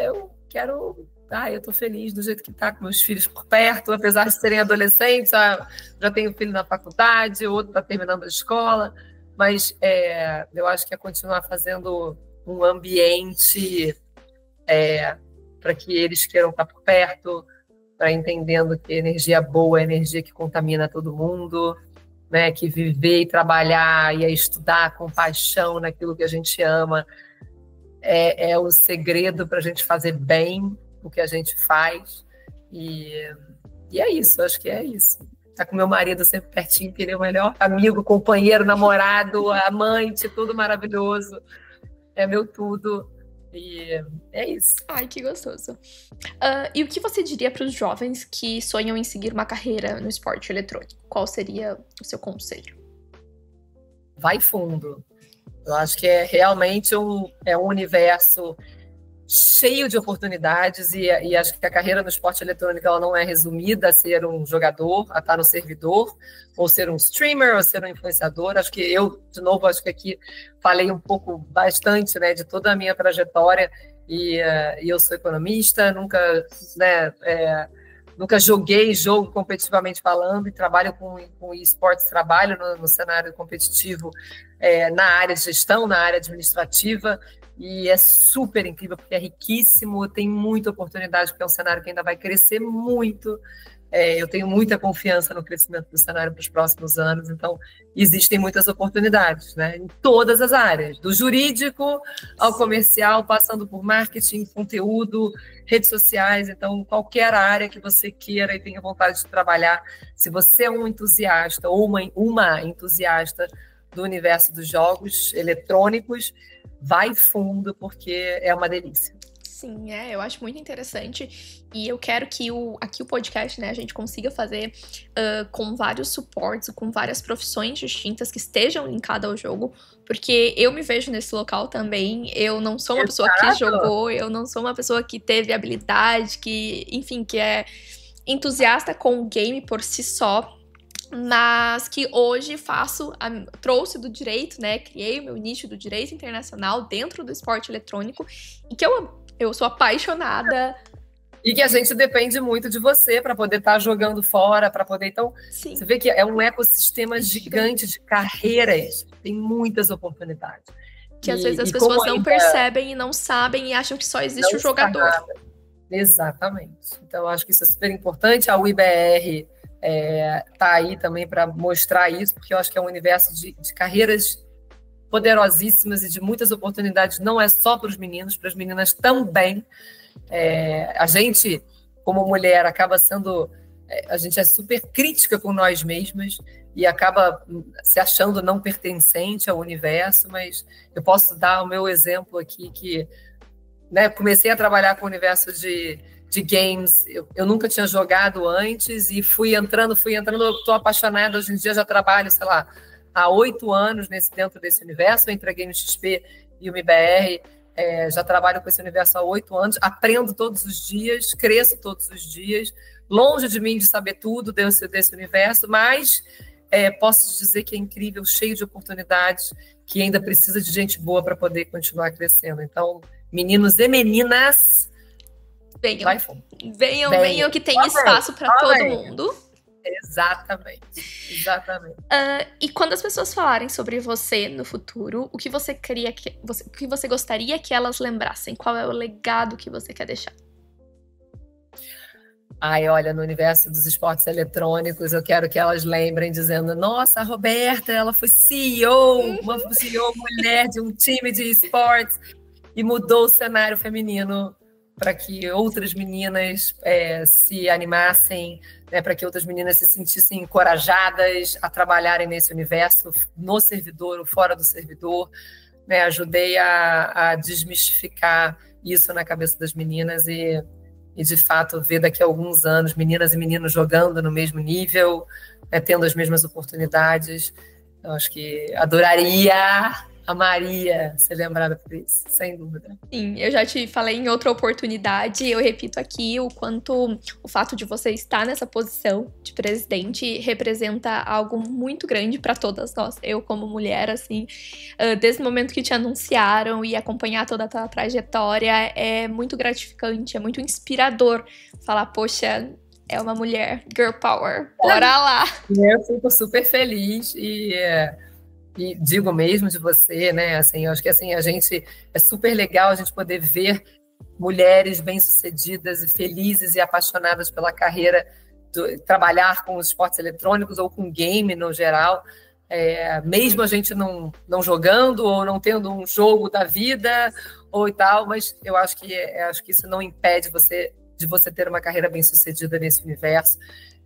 eu quero... eu estou feliz do jeito que está, com meus filhos por perto, apesar de serem adolescentes, já tenho filho na faculdade, outro está terminando a escola, mas eu acho que é continuar fazendo um ambiente para que eles queiram estar por perto, para entendendo que energia boa é energia que contamina todo mundo, né? Que viver e trabalhar e estudar com paixão naquilo que a gente ama é o segredo para a gente fazer bem o que a gente faz. E é isso, acho que é isso. Tá com meu marido sempre pertinho, que ele é o melhor amigo, companheiro, namorado, amante, tudo maravilhoso. É meu tudo. E é isso. Ai, que gostoso. E o que você diria para os jovens que sonham em seguir uma carreira no esporte eletrônico? Qual seria o seu conselho? Vai fundo. Eu acho que é realmente um universo cheio de oportunidades e acho que a carreira no esporte eletrônico ela não é resumida a ser um jogador, a estar no servidor, ou ser um streamer, ou ser um influenciador. Acho que eu, de novo, acho que aqui falei um pouco, bastante, né, de toda a minha trajetória e eu sou economista, nunca joguei jogo competitivamente falando e trabalho com esportes, trabalho no cenário competitivo na área de gestão, na área administrativa, e é super incrível, porque é riquíssimo, tem muita oportunidade, porque é um cenário que ainda vai crescer muito. Eu tenho muita confiança no crescimento do cenário para os próximos anos, então existem muitas oportunidades, né, em todas as áreas, do jurídico ao comercial, passando por marketing, conteúdo, redes sociais. Então qualquer área que você queira e tenha vontade de trabalhar, se você é um entusiasta ou uma entusiasta do universo dos jogos eletrônicos, vai fundo, porque é uma delícia. Sim, eu acho muito interessante e eu quero que aqui o podcast, né, a gente consiga fazer com vários suportes, com várias profissões distintas que estejam linkadas ao jogo, porque eu me vejo nesse local também. Eu não sou uma pessoa que jogou, eu não sou uma pessoa que teve habilidade, que é entusiasta com o game por si só, mas que hoje trouxe do direito, né, criei o meu nicho do direito internacional dentro do esporte eletrônico e que eu sou apaixonada. E que a gente depende muito de você para poder estar jogando fora, para poder... Então, sim, você vê que é um ecossistema gigante de carreiras, tem muitas oportunidades. Que às vezes as pessoas não percebem e não sabem e acham que só existe o jogador. Exatamente. Então, eu acho que isso é super importante. A UIBR tá aí também para mostrar isso, porque eu acho que é um universo de carreiras poderosíssimas e de muitas oportunidades, não é só para os meninos, para as meninas também. A gente, como mulher, acaba sendo... a gente é super crítica com nós mesmas e acaba se achando não pertencente ao universo, mas eu posso dar o meu exemplo aqui, que, né, comecei a trabalhar com o universo de games, eu nunca tinha jogado antes e fui entrando, eu estou apaixonada, hoje em dia já trabalho, sei lá, há 8 anos dentro desse universo, entre a Game XP e o MIBR, já trabalho com esse universo há 8 anos, aprendo todos os dias, cresço todos os dias, longe de mim de saber tudo desse universo, mas posso dizer que é incrível, cheio de oportunidades, que ainda precisa de gente boa para poder continuar crescendo. Então, meninos e meninas, venham que tem espaço para todo mundo. Exatamente. E quando as pessoas falarem sobre você no futuro, o que você gostaria que elas lembrassem? Qual é o legado que você quer deixar? Olha, no universo dos esportes eletrônicos, eu quero que elas lembrem dizendo: nossa, a Roberta, ela foi CEO, uma CEO mulher de um time de esportes e mudou o cenário feminino para que outras meninas se animassem, né, para que outras meninas se sentissem encorajadas a trabalharem nesse universo, no servidor ou fora do servidor. Né, ajudei a desmistificar isso na cabeça das meninas e, de fato, ver daqui a alguns anos meninas e meninos jogando no mesmo nível, né, tendo as mesmas oportunidades. Eu acho que amaria ser lembrada por isso, sem dúvida. Sim, eu já te falei em outra oportunidade, eu repito aqui o quanto o fato de você estar nessa posição de presidente representa algo muito grande para todas nós. Eu, como mulher, assim, desde o momento que te anunciaram e acompanhar toda a tua trajetória, é muito gratificante, é muito inspirador falar, poxa, é uma mulher, girl power, bora lá! Eu fico super feliz e digo mesmo de você, né? Assim, eu acho que assim, a gente é super legal a gente poder ver mulheres bem-sucedidas e felizes e apaixonadas pela carreira, trabalhar com os esportes eletrônicos ou com game no geral, mesmo a gente não jogando ou não tendo um jogo da vida ou e tal, mas eu acho que isso não impede de você ter uma carreira bem-sucedida nesse universo,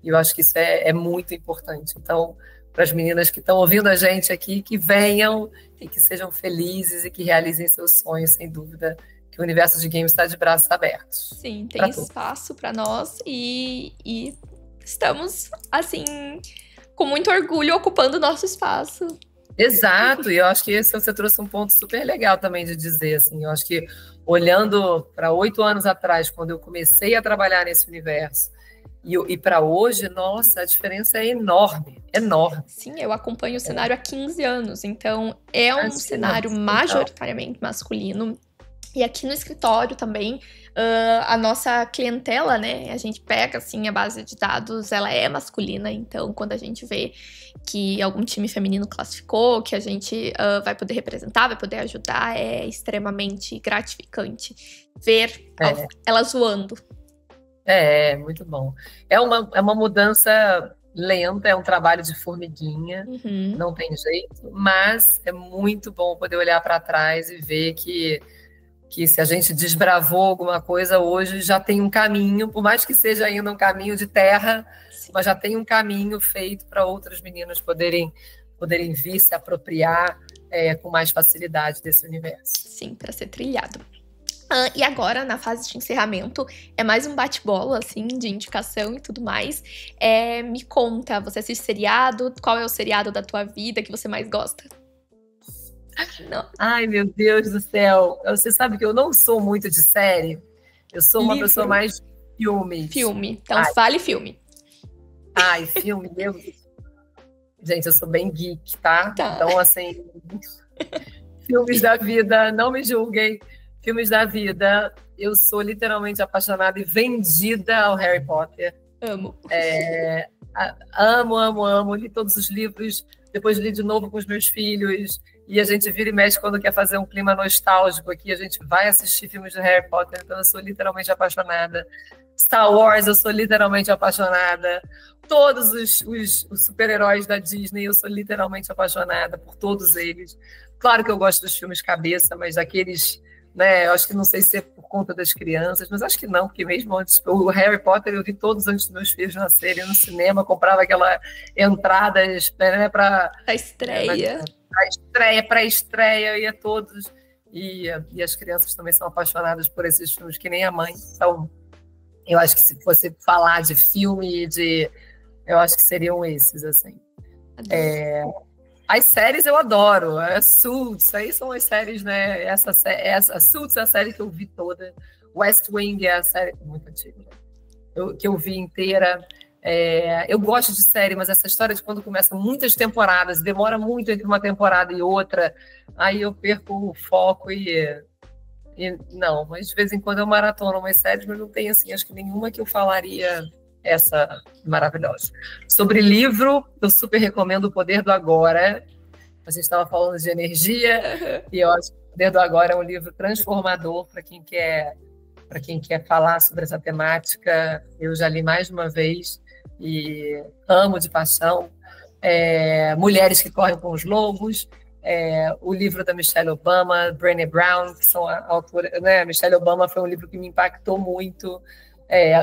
e eu acho que isso é muito importante. Então, para as meninas que estão ouvindo a gente aqui, que venham e que sejam felizes e que realizem seus sonhos, sem dúvida, que o universo de games está de braços abertos. Sim, tem espaço para nós e estamos, assim, com muito orgulho ocupando o nosso espaço. Exato, e eu acho que esse você trouxe um ponto super legal também de dizer, assim, eu acho que olhando para 8 anos atrás, quando eu comecei a trabalhar nesse universo, e para hoje, nossa, a diferença é enorme, enorme. Sim, eu acompanho o cenário há 15 anos, então é um cenário majoritariamente masculino. E aqui no escritório também, a nossa clientela, né, a gente pega, assim, a base de dados, ela é masculina, então quando a gente vê que algum time feminino classificou, que a gente vai poder representar, vai poder ajudar, é extremamente gratificante ver elas voando. Muito bom. É uma mudança lenta, é um trabalho de formiguinha, não tem jeito, mas é muito bom poder olhar para trás e ver que se a gente desbravou alguma coisa hoje, já tem um caminho, por mais que seja ainda um caminho de terra, mas já tem um caminho feito para outras meninas poderem vir se apropriar com mais facilidade desse universo. Sim, para ser trilhado. E agora, na fase de encerramento, é mais um bate-bola, assim, de indicação e tudo mais. Me conta, você assiste seriado? Qual é o seriado da tua vida que você mais gosta? Não. Ai, meu Deus do céu. Você sabe que eu não sou muito de série. Eu sou uma pessoa mais de filmes. Filme. Então, fale filme. Ai, filme. Gente, eu sou bem geek, tá? Então, assim, filmes da vida, não me julguem. Filmes da vida, eu sou literalmente apaixonada e vendida ao Harry Potter. Amo. Amo. Li todos os livros, depois li de novo com os meus filhos. E a gente vira e mexe quando quer fazer um clima nostálgico aqui. A gente vai assistir filmes de Harry Potter, então eu sou literalmente apaixonada. Star Wars, eu sou literalmente apaixonada. Todos os super-heróis da Disney, eu sou literalmente apaixonada por todos eles. Claro que eu gosto dos filmes cabeça, mas aqueles, né, eu acho que não sei se é por conta das crianças, mas acho que não, porque mesmo antes, o Harry Potter eu vi todos antes dos meus filhos nascerem, no cinema, comprava aquela entrada, né, para a estreia. Pré-estreia, eu ia todos, e as crianças também são apaixonadas por esses filmes, que nem a mãe. Então, eu acho que se fosse falar de filme, eu acho que seriam esses, assim. As séries eu adoro, Suits, aí são as séries, né? Essa Suits é a série que eu vi toda, West Wing é a série muito antiga, que eu vi inteira. Eu gosto de série, mas essa história de quando começa muitas temporadas, demora muito entre uma temporada e outra, aí eu perco o foco e não, mas de vez em quando eu maratono umas séries, mas não tem, assim, acho que nenhuma que eu falaria essa maravilhosa. Sobre livro, eu super recomendo O Poder do Agora. A gente estava falando de energia, e eu acho que O Poder do Agora é um livro transformador para quem quer falar sobre essa temática. Eu já li mais de uma vez e amo de paixão. Mulheres que Correm com os Lobos, o livro da Michelle Obama, Brené Brown, que são a autora, né? Michelle Obama foi um livro que me impactou muito.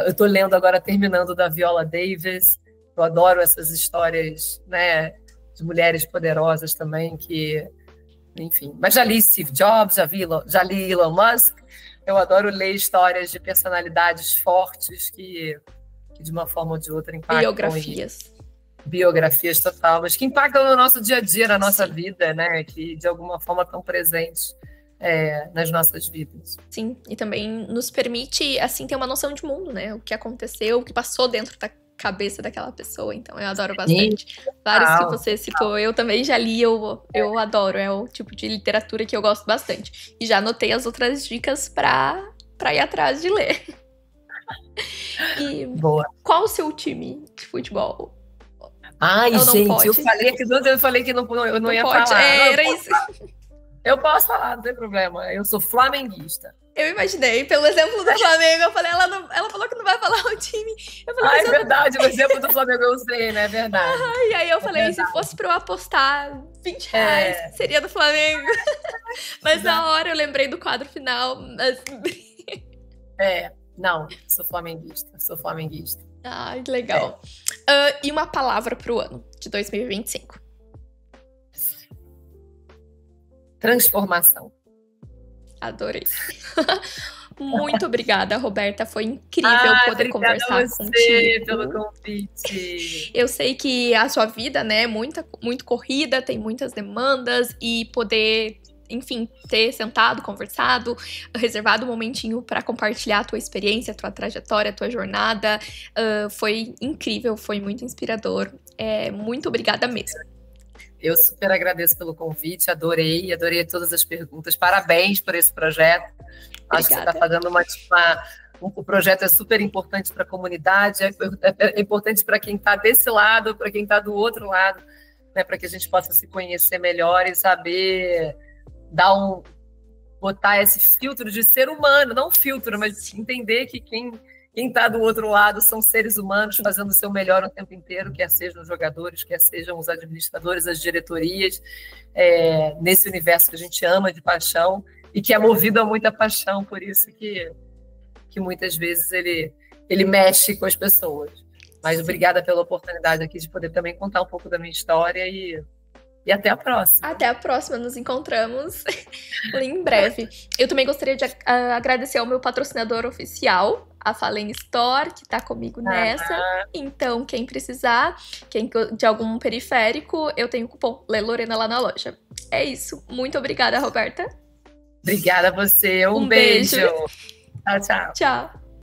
Eu estou lendo agora, terminando, da Viola Davis. Eu adoro essas histórias, né, de mulheres poderosas também, enfim. Mas já li Steve Jobs, já li Elon Musk. Eu adoro ler histórias de personalidades fortes que de uma forma ou de outra impactam. Biografias total, mas que impactam no nosso dia a dia, na nossa vida, né? Que de alguma forma estão presentes nas nossas vidas. Sim, e também nos permite, assim, ter uma noção de mundo, né? O que aconteceu, o que passou dentro da cabeça daquela pessoa. Então, eu adoro bastante. Vários que você citou, eu também já li, eu adoro. É o tipo de literatura que eu gosto bastante. E já anotei as outras dicas para ir atrás de ler. E boa. Qual o seu time de futebol? Ai, Ou não gente, pode? eu falei que eu não ia pode. falar. Era isso. Eu posso falar, não tem problema. Eu sou flamenguista. Eu imaginei, pelo exemplo do Flamengo, eu falei, ela falou que não vai falar o time. Eu falei, É verdade, o exemplo do Flamengo eu usei, né? É verdade. E aí eu falei, se fosse pra eu apostar R$20, seria do Flamengo. Mas na hora eu lembrei do quadro final. Mas... Não, sou flamenguista. Ai, legal. E uma palavra pro ano de 2025? Transformação. Adorei. Muito obrigada, Roberta. Foi incrível poder conversar contigo. Pelo convite. Eu sei que a sua vida, né, é muito corrida, tem muitas demandas e poder, enfim, ter sentado, conversado, reservado um momentinho para compartilhar a tua experiência, a tua trajetória, a tua jornada, foi incrível, foi muito inspirador. Muito obrigada mesmo. Eu super agradeço pelo convite, adorei todas as perguntas. Parabéns por esse projeto. Acho que você está fazendo o projeto é super importante para a comunidade, é importante para quem está desse lado, para quem está do outro lado, né, para que a gente possa se conhecer melhor e saber botar esse filtro de ser humano, não filtro, mas entender que quem está do outro lado são seres humanos fazendo o seu melhor o tempo inteiro, quer sejam os jogadores, quer sejam os administradores, as diretorias, nesse universo que a gente ama de paixão e que é movido a muita paixão, por isso que muitas vezes ele mexe com as pessoas. Mas obrigada pela oportunidade aqui de poder também contar um pouco da minha história e até a próxima. Até a próxima, nos encontramos em breve. Eu também gostaria de agradecer ao meu patrocinador oficial, a Fallen Store, que está comigo nessa. Então, quem precisar, de algum periférico, eu tenho o cupom LELORENA lá na loja. É isso. Muito obrigada, Roberta. Obrigada a você. Um beijo. Tchau, tchau. Tchau.